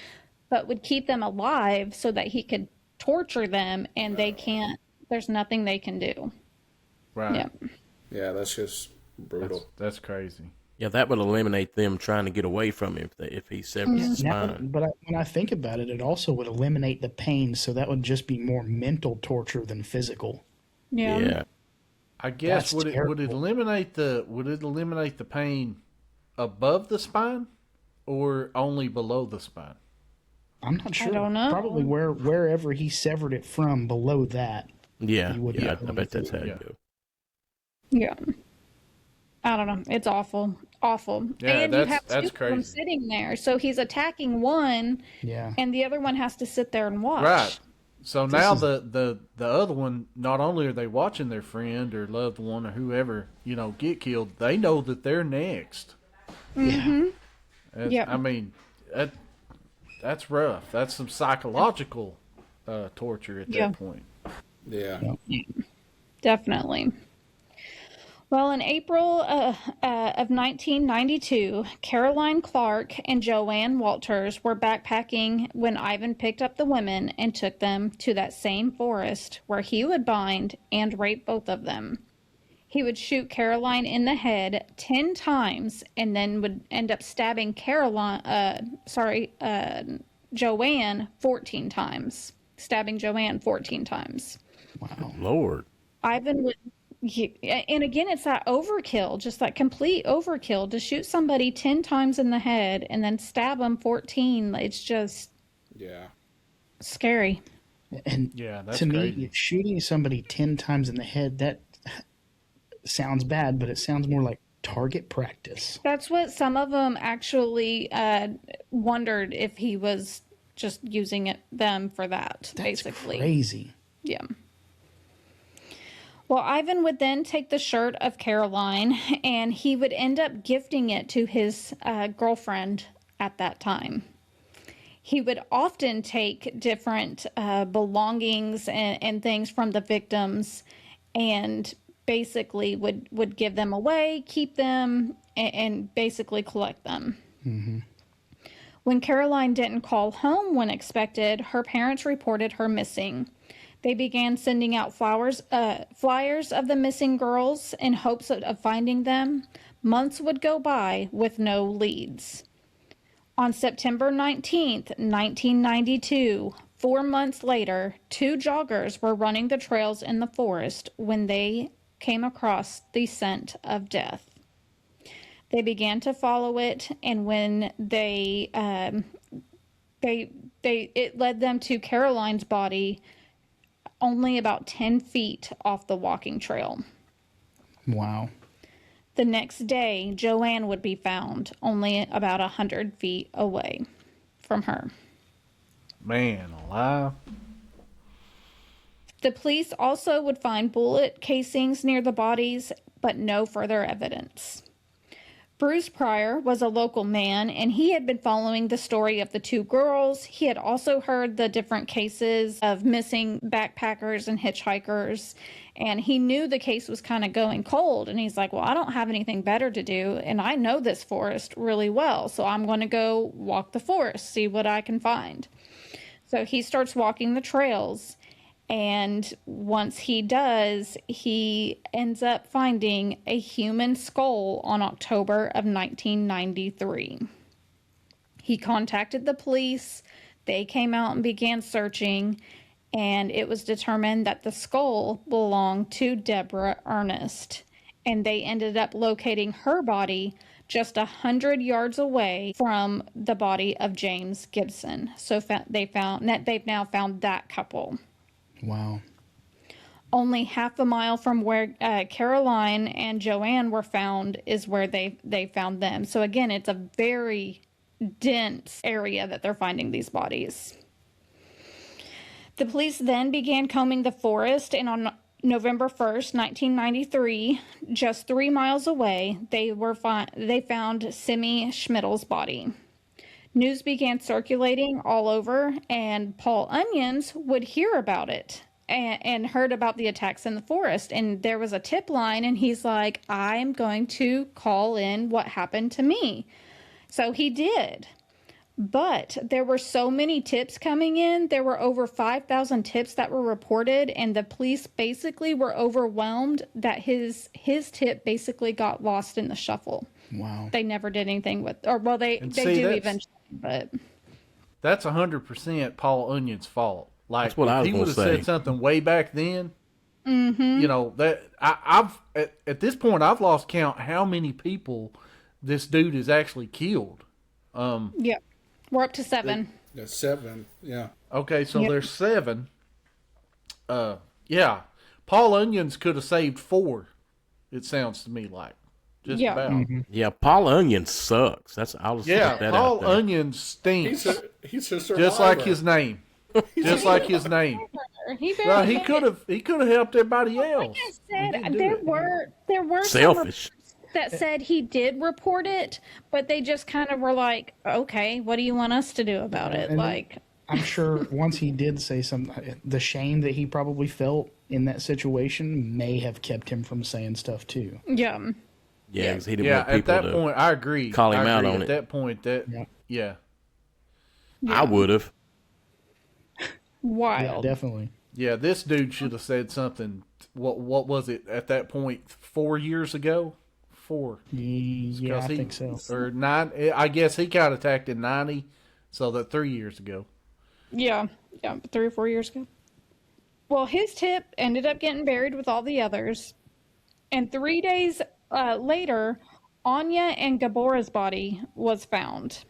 but would keep them alive so that he could torture them, and there's nothing they can do. Right. Yeah. Yeah, that's just brutal. That's crazy. Yeah, that would eliminate them trying to get away from him if he severs the Now, spine. but when I think about it, it also would eliminate the pain, so that would just be more mental torture than physical. Yeah. Yeah. I guess That's would it terrible. eliminate the pain above the spine or only below the spine? I'm not sure. don't know. Probably wherever he severed it from below that. Yeah. You would Yeah. be I bet that's how Yeah. it go. Yeah. I don't know. It's awful. Awful. Yeah, and you have that's 2 of them crazy. sitting there. So he's attacking one, Yeah. and the other one has to sit there and watch. Right. So now is- the other one, not only are they watching their friend or loved one or whoever, get killed, they know that they're next. Yeah. Yep. I mean, that's rough. That's some psychological torture at Yeah. that point. Yeah. Definitely. Well, in April of 1992, Caroline Clark and Joanne Walters were backpacking when Ivan picked up the women and took them to that same forest where he would bind and rape both of them. He would shoot Caroline in the head 10 times and then would end up stabbing Joanne 14 times. Stabbing Joanne 14 times. Wow. And Lord. again, it's that overkill, just that complete overkill to shoot somebody 10 times in the head and then stab them 14. It's just Yeah. scary. And Yeah, that's to crazy. me, shooting somebody 10 times in the head, that sounds bad, but it sounds more like target practice. That's what some of them actually wondered if he was just using them for that, That's basically. crazy. Yeah. Well, Ivan would then take the shirt of Caroline and he would end up gifting it to his girlfriend at that time. He would often take different belongings and things from the victims and basically would give them away, keep them, and basically collect them. Mm-hmm. When Caroline didn't call home when expected, her parents reported her missing. They began sending out flyers of the missing girls in hopes of finding them. Months would go by with no leads. On September 19th, 1992, 4 months later, 2 joggers were running the trails in the forest when they came across the scent of death. They began to follow it, and when it led them to Caroline's body only about 10 feet off the walking trail. Wow. The next day, Joanne would be found only about 100 feet away from her. Man alive. The police also would find bullet casings near the bodies, but no further evidence. Bruce Pryor was a local man, and he had been following the story of the two girls. He had also heard the different cases of missing backpackers and hitchhikers, and he knew the case was kind of going cold. And he's like, well, I don't have anything better to do, and I know this forest really well, so I'm going to go walk the forest, see what I can find. So he starts walking the trails. And once he does, he ends up finding a human skull on October of 1993. He contacted the police. They came out and began searching, and it was determined that the skull belonged to Deborah Ernest. And they ended up locating her body just 100 yards away from the body of James Gibson. So they've now found that couple. Wow. Only half a mile from where Caroline and Joanne were found is where they found them. So again, it's a very dense area that they're finding these bodies. The police then began combing the forest, and on November 1st, 1993, just 3 miles away, they found Simi Schmidl's body. News began circulating all over, and Paul Onions would hear about it and heard about the attacks in the forest. And there was a tip line, and he's like, I'm going to call in what happened to me. So he did. But there were so many tips coming in. There were over 5,000 tips that were reported, and the police basically were overwhelmed that his tip basically got lost in the shuffle. Wow. They never did anything with, or well, they do eventually, but that's 100% Paul Onion's fault. Like, that's what if I was he gonna would have say. said something way back then, you know, that I've at this point I've lost count how many people this dude has actually killed. Yeah, we're up to 7. That's 7. Yeah. Okay, so there's 7. Yeah, Paul Onions could have saved 4. It sounds to me like. Just about. Mm-hmm. Yeah, Paul Onion sucks. I'll just put that Paul out there. Onion stinks. He's a survivor. Just like his name. Just like his name. Well, he could have helped everybody else. Like I said, there were Selfish. some that said he did report it, but they just kind of were like, okay, what do you want us to do about it? And like, I'm sure once he did say something, the shame that he probably felt in that situation may have kept him from saying stuff too. yeah. Yeah, because he didn't want people at that point, I agree. call him out on at it. that point, yeah. I would have. Wild. Yeah, definitely. Yeah, this dude should have said something. What was it at that point? 4 years ago? 4. Yeah, I think so. Or 9. I guess he got attacked in 90, so that 3 years ago. Yeah, 3 or 4 years ago. Well, his tip ended up getting buried with all the others, and 3 days later, Anya and Gabora's body was found.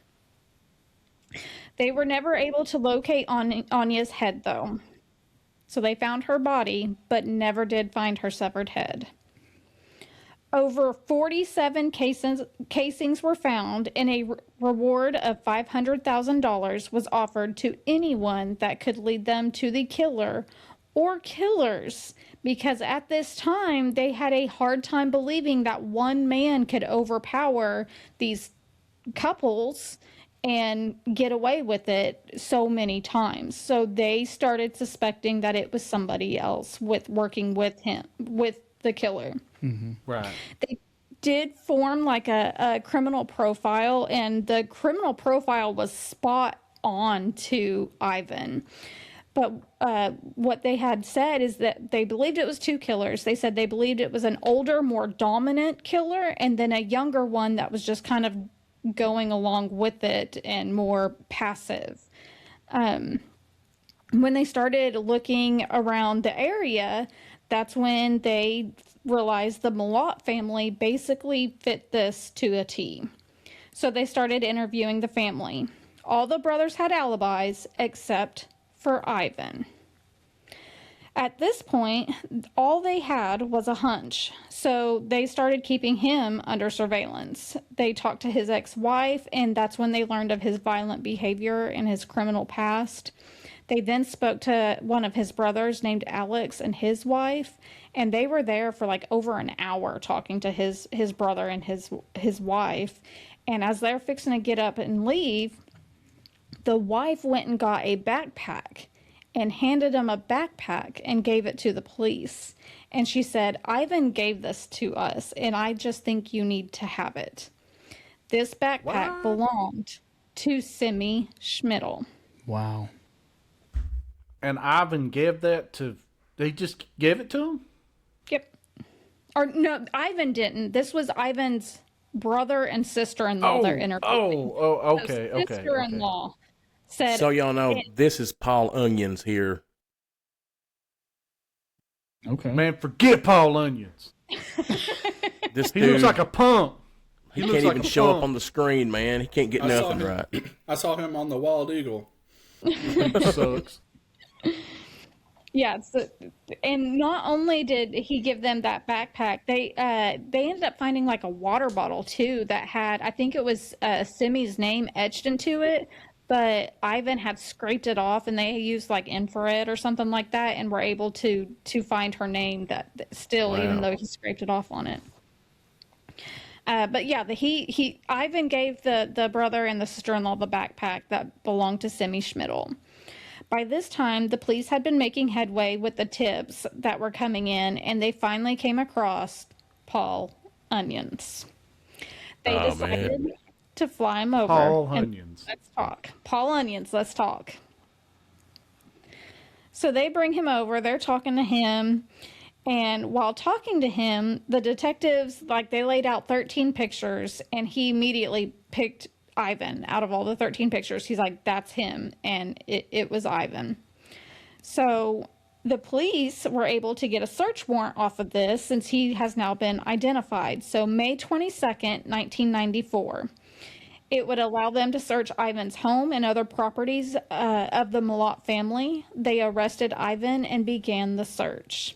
They were never able to locate Anya's head, though. So they found her body, but never did find her severed head. Over 47 casings were found, and a reward of $500,000 was offered to anyone that could lead them to the killer or killers, because at this time they had a hard time believing that one man could overpower these couples and get away with it so many times. So they started suspecting that it was somebody else working with him, with the killer. Mm-hmm. Right. They did form like a criminal profile, and the criminal profile was spot on to Ivan. But what they had said is that they believed it was 2 killers. They said they believed it was an older, more dominant killer, and then a younger one that was just kind of going along with it and more passive. When they started looking around the area, that's when they realized the Malat family basically fit this to a T. So they started interviewing the family. All the brothers had alibis except for Ivan. At this point, all they had was a hunch. So they started keeping him under surveillance. They talked to his ex-wife, and that's when they learned of his violent behavior and his criminal past. They then spoke to one of his brothers named Alex and his wife, and they were there for like over an hour talking to his brother and his wife. And as they're fixing to get up and leave, the wife went and got a backpack and handed him a backpack and gave it to the police. And she said, "Ivan gave this to us, and I just think you need to have it." This backpack belonged to Simi Schmidl. Wow. And Ivan gave that to... They just gave it to him? Yep. Or no, Ivan didn't. This was Ivan's brother and sister-in-law they're interviewing. Okay, okay. Sister-in-law said... So y'all know, this is Paul Onions here. Okay. Man, forget Paul Onions. This He dude, looks like a punk. he can't even show up on the screen, man. He can't get nothing right. I saw him on the Wild Eagle. Sucks. Yeah, and not only did he give them that backpack, they ended up finding like a water bottle too that had, I think it was Simi's name etched into it, but Ivan had scraped it off, and they used like infrared or something like that, and were able to find her name that still, even though he scraped it off on it. But yeah, Ivan gave the brother and the sister-in-law the backpack that belonged to Simi Schmidl. By this time, the police had been making headway with the tips that were coming in, and they finally came across Paul Onions. They decided to fly him over. Paul Onions. Let's talk. Paul Onions, let's talk. So they bring him over. They're talking to him. And while talking to him, the detectives, they laid out 13 pictures, and he immediately picked Ivan out of all the 13 pictures. He's like, that's him. And it was Ivan. So the police were able to get a search warrant off of this, since he has now been identified. So May 22nd, 1994. It would allow them to search Ivan's home and other properties of the Malat family. They arrested Ivan and began the search.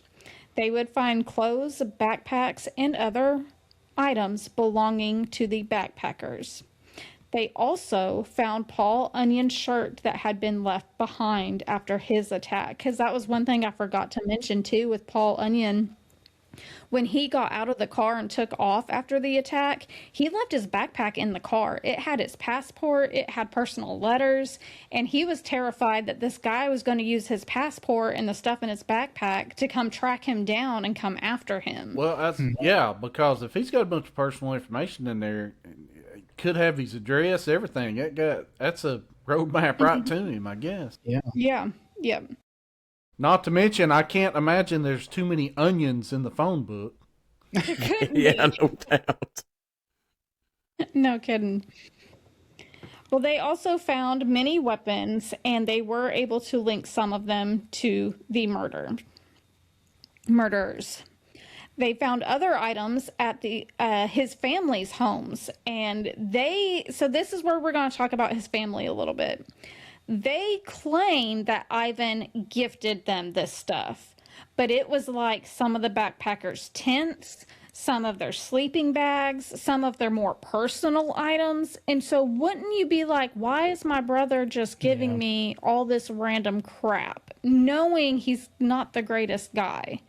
They would find clothes, backpacks, and other items belonging to the backpackers. They also found Paul Onion's shirt that had been left behind after his attack. Because that was one thing I forgot to mention, too, with Paul Onion. When he got out of the car and took off after the attack, he left his backpack in the car. It had his passport, it had personal letters, and he was terrified that this guy was going to use his passport and the stuff in his backpack to come track him down and come after him. Well, that's because if he's got a bunch of personal information in there, could have his address, everything. That's a roadmap right to him, I guess. Yeah. Not to mention, I can't imagine there's too many onions in the phone book. Yeah, no doubt. No kidding. Well, they also found many weapons, and they were able to link some of them to the murderers. They found other items at his family's homes, and so this is where we're going to talk about his family a little bit. They claim that Ivan gifted them this stuff, but it was like some of the backpackers' tents, some of their sleeping bags, some of their more personal items. And so wouldn't you be like, why is my brother just giving me all this random crap, knowing he's not the greatest guy?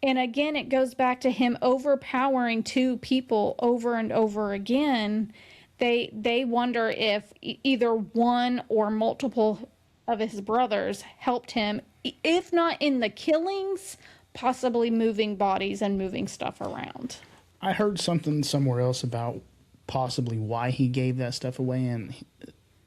And again, it goes back to him overpowering two people over and over again. They wonder if either one or multiple of his brothers helped him, if not in the killings, possibly moving bodies and moving stuff around. I heard something somewhere else about possibly why he gave that stuff away, and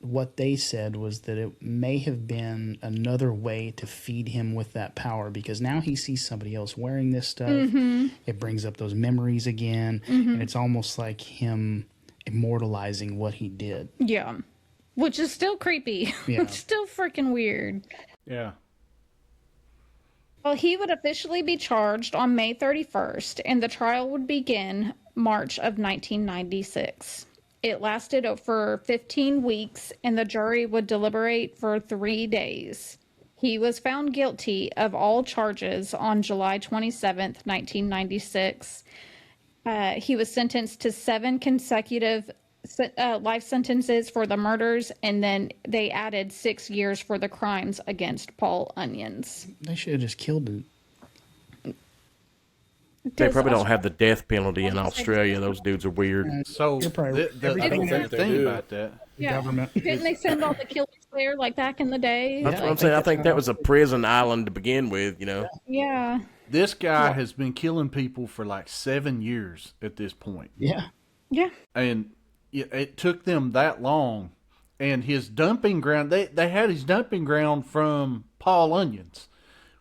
what they said was that it may have been another way to feed him with that power, because now he sees somebody else wearing this stuff. Mm-hmm. It brings up those memories again, and it's almost like him immortalizing what he did. Yeah. Which is still creepy. Yeah. Still freaking weird. Yeah. Well, he would officially be charged on May 31st, and the trial would begin March of 1996. It lasted for 15 weeks, and the jury would deliberate for 3 days. He was found guilty of all charges on July 27th, 1996. He was sentenced to 7 consecutive life sentences for the murders, and then they added 6 years for the crimes against Paul Onions. They should have just killed him. They probably don't have the death penalty in Australia. Those dudes are weird. So You're probably- I don't think they thing do. about that. Yeah. Government. Didn't they send all the killers there, like back in the day? That's what I'm saying. I think that was a prison island to begin with, you know. Yeah. This guy has been killing people for like 7 years at this point. Yeah. Yeah. And it took them that long. And his dumping ground, they had his dumping ground from Paul Onions,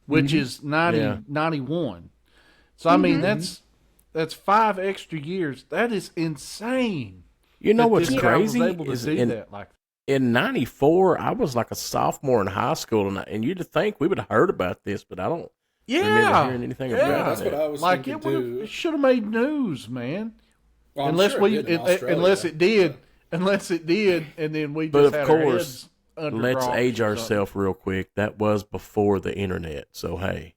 which is 91. So, I mean, that's 5 extra years. That is insane. You know that what's this guy was crazy able to is do that. Like, in '94, I was like a sophomore in high school, and you'd think we would have heard about this, but I don't remember hearing anything about it. That's what I was like thinking too. it should have made news, man. Well, I'm unless sure it did in Australia. unless it did, and then we But just of had our course, heads under let's rocks age or ourselves real quick. That was before the internet, so hey,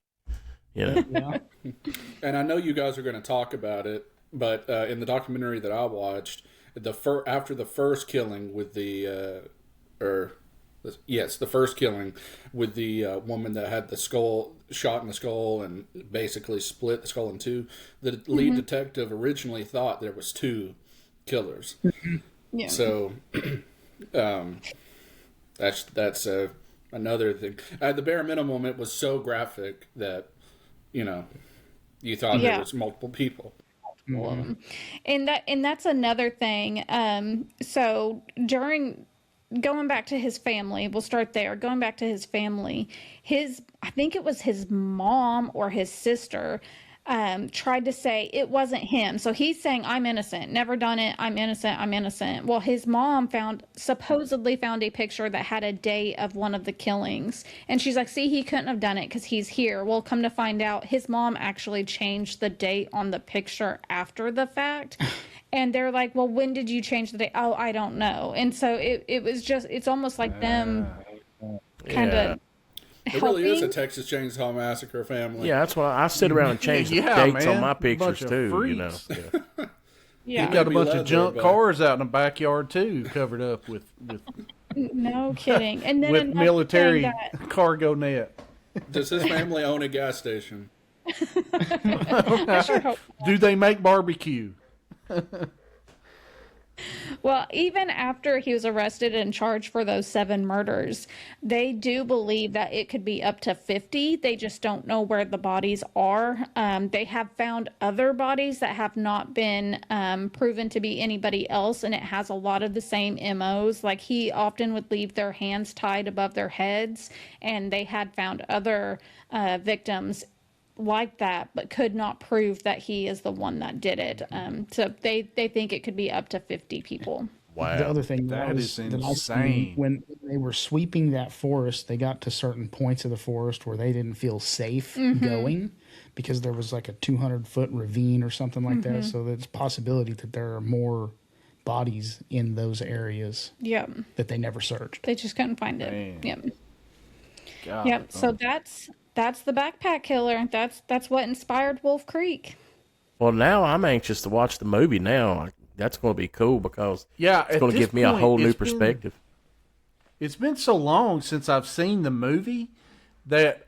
you know. Yeah. And I know you guys are going to talk about it, but in the documentary that I watched, after the first killing with the first killing with the woman that had the skull shot in the skull and basically split the skull in two, the lead detective originally thought there was 2 killers. Yeah. So that's another thing. At the bare minimum, it was so graphic that you thought there was multiple people. And that's another thing. So going back to his family, we'll start there. Going back to his family, I think it was his mom or his sister tried to say it wasn't him. So he's saying, I'm innocent, never done it, I'm innocent, I'm innocent. Well, his mom supposedly found a picture that had a date of one of the killings. And she's like, see, he couldn't have done it because he's here. Well, come to find out, his mom actually changed the date on the picture after the fact. And they're like, well, when did you change the date? Oh, I don't know. And so it's almost like them kind of It really is a Texas Chainsaw Massacre family. Yeah, that's why I sit around and change the dates on my pictures too. You know. Yeah. Yeah. You got a bunch of junk but- cars out in the backyard too, covered up with No kidding. And then with another military thing that- cargo net. Does his family own a gas station? I sure hope. Do they make barbecue? Well, even after he was arrested and charged for those 7 murders, they do believe that it could be up to 50. They just don't know where the bodies are. They have found other bodies that have not been proven to be anybody else, and it has a lot of the same MOs. Like, he often would leave their hands tied above their heads, and they had found other victims like that, but could not prove that he is the one that did it. So they think it could be up to 50 people. Wow. The other thing That was is that I seen insane. when they were sweeping that forest, they got to certain points of the forest where they didn't feel safe going because there was like a 200-foot ravine or something like that. So there's a possibility that there are more bodies in those areas Yep. that they never searched. They just couldn't find it. Man. Yep. God, Yep. So that's the backpack killer. That's what inspired Wolf Creek. Well, now I'm anxious to watch the movie. Now that's going to be cool because Yeah, it's going to give me a whole new perspective. It's been so long since I've seen the movie that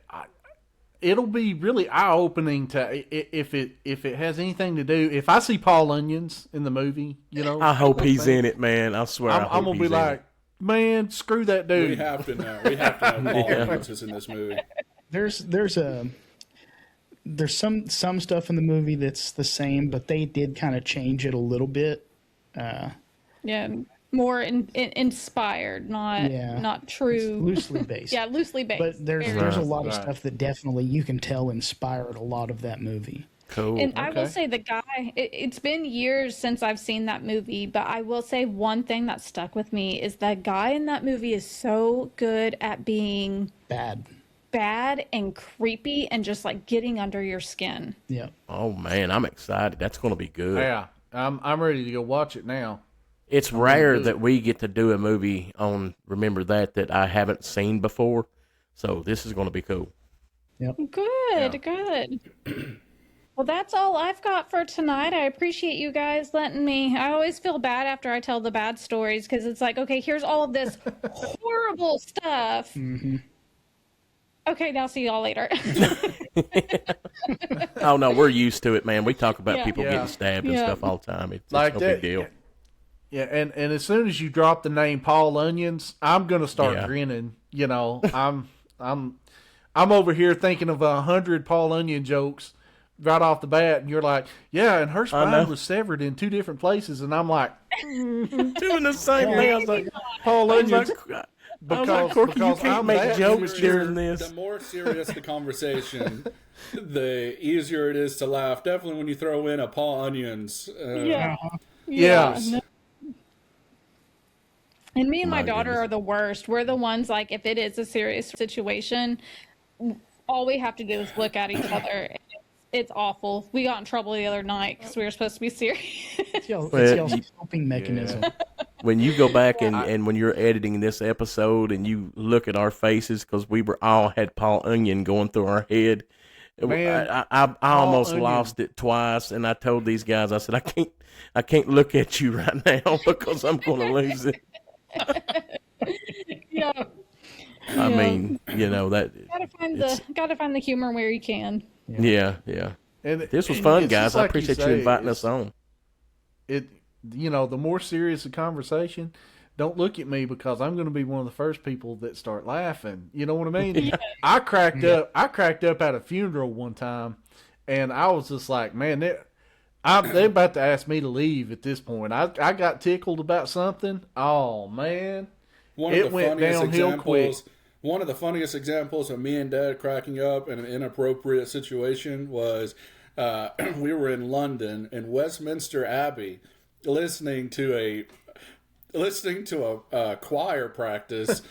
it'll be really eye opening to if it has anything to do. If I see Paul Onions in the movie, I hope he's in it, man. I swear, I'm gonna be like, man, screw that dude. We have to know. We have to know Paul Onions is in this movie. There's some stuff in the movie that's the same, but they did kind of change it a little bit. Yeah. More inspired, not Yeah. not true. Loosely based. Yeah, loosely based. But there's Very- a lot of Right. stuff that definitely you can tell inspired a lot of that movie. cool. And I will Okay. say the guy, it's been years since I've seen that movie, but I will say one thing that stuck with me is that guy in that movie is so good at being Bad. bad and creepy and just like getting under your skin. Yeah. Oh man, I'm excited. That's going to be good. Yeah, I'm ready to go watch it now. It's rare that we get to do a movie on Remember That I haven't seen before. So this is going to be cool. Good. Well, that's all I've got for tonight. I appreciate you guys letting me. I always feel bad after I tell the bad stories because it's like, okay, here's all of this horrible stuff. Mm-hmm. Okay, now see y'all later. Oh no, we're used to it, man. We talk about people Yeah. getting stabbed and stuff all the time. It's Like no that- big deal. Yeah, and as soon as you drop the name Paul Onions, I'm gonna start grinning. You know, I'm over here thinking of 100 Paul Onion jokes right off the bat, and you're like, yeah, and her spine was severed in 2 different places, and I'm like, Doing the same thing. I was like, Paul Onions. because you can't make jokes during this. The more serious the conversation, the easier it is to laugh. Definitely when you throw in a Paul Onions. Yeah. No. And me and my My daughter goodness. are the worst. We're the ones, like, if it is a serious situation, all we have to do is look at each other. It's awful. We got in trouble the other night because we were supposed to be serious. It's y'all's Well, coping mechanism. When you go back and when you're editing this episode and you look at our faces, because we were all had Paul Onion going through our head. Man, I almost Onion. lost it twice, and I told these guys, I said, I can't look at you right now because I'm going to lose it. Yeah. I mean, you know that. Gotta find the humor where you can. Yeah. And This was fun, it's guys. just I like appreciate you say, inviting us on. The more serious the conversation, don't look at me because I'm going to be one of the first people that start laughing. You know what I mean? I cracked up at a funeral one time, and I was just like, man, they're about to ask me to leave at this point. I got tickled about something. Oh man, it went downhill quick. One of the funniest examples of me and Dad cracking up in an inappropriate situation was we were in London in Westminster Abbey listening to a choir practice,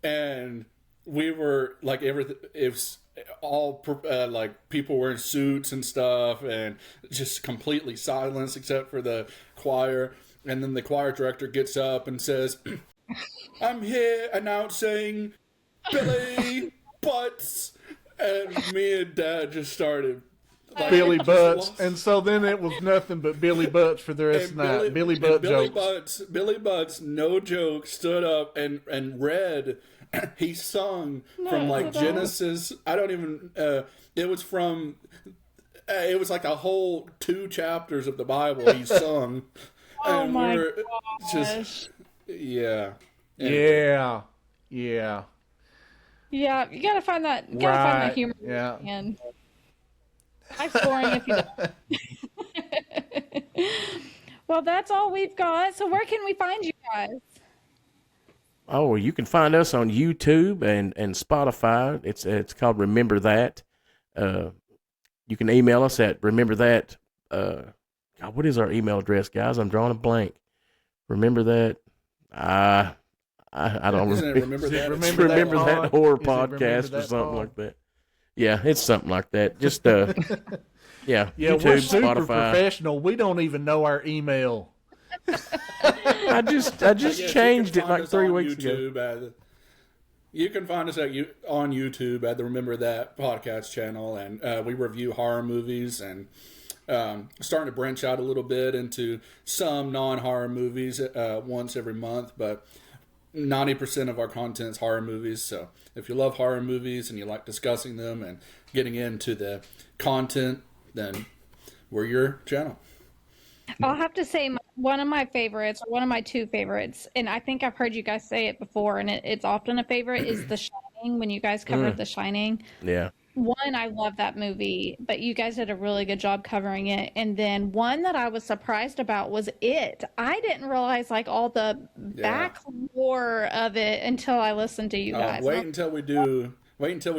and we were like everything. It's all like people were in suits and stuff, and just completely silence except for the choir. And then the choir director gets up and says, "I'm here announcing Billy Butts," and me and Dad just started like, Billy just Butts, lost. and so then it was nothing but Billy Butts for the rest of the night. Billy jokes. Billy Butts, no joke, stood up and read. He sung from like Genesis. I don't even. It was from. It was like a whole 2 chapters of the Bible he sung. Oh and my we're gosh. just yeah. Yeah. Yeah, you gotta find that. You gotta find that humor. Yeah. And high scoring if you don't. Well, that's all we've got. So where can we find you guys? Oh, you can find us on YouTube and Spotify. It's called Remember That. You can email us at Remember That. God, what is our email address, guys? I'm drawing a blank. Remember That. I don't Isn't it remember. Remember That? Remember That horror Is it Remember podcast or That something Pod? like that. Yeah, it's something like that. Just yeah, Yeah, YouTube, we're super Spotify. professional. We don't even know our email. I just Yes, changed you it can find like us 3 on weeks ago. YouTube you can find us on YouTube at the Remember That podcast channel, and we review horror movies and starting to branch out a little bit into some non-horror movies once every month, but 90% of our content is horror movies. So if you love horror movies and you like discussing them and getting into the content, then we're your channel. I'll have to say one of my favorites, or one of my 2 favorites, and I think I've heard you guys say it before, and it's often a favorite, is The Shining. When you guys covered The Shining, Yeah. one, I love that movie, but you guys did a really good job covering it. And then one that I was surprised about was It. I didn't realize like all the back lore of it until I listened to you guys. Wait until we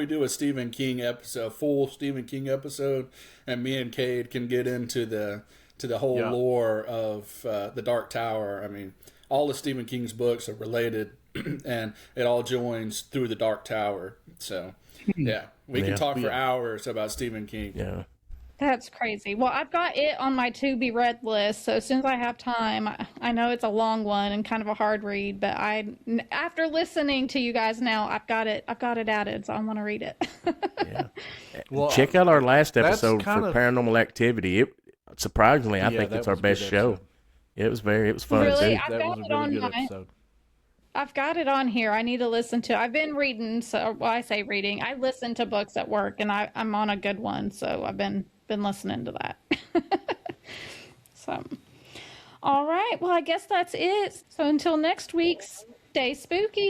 do a Stephen King episode, full Stephen King episode, and me and Cade can get into the whole lore of the Dark Tower. I mean, all of Stephen King's books are related, and it all joins through the Dark Tower. So, yeah, we can talk for hours about Stephen King. Yeah. That's crazy. Well, I've got it on my to be read list, so as soon as I have time, I know it's a long one and kind of a hard read, but after listening to you guys now, I've got it added, so I want to read it. Yeah. Well, Check out our last that's episode for kind of Paranormal Activity. It surprisingly, I yeah, think that it's our was a best good show. episode. It was fun Really? too. I've That got was a it really on good my episode. I've got it on here. I need to listen to. I've been reading, so well, I say reading. I listen to books at work, and I'm on a good one, so I've been listening to that. So, all right. Well, I guess that's it. So until next week, stay spooky.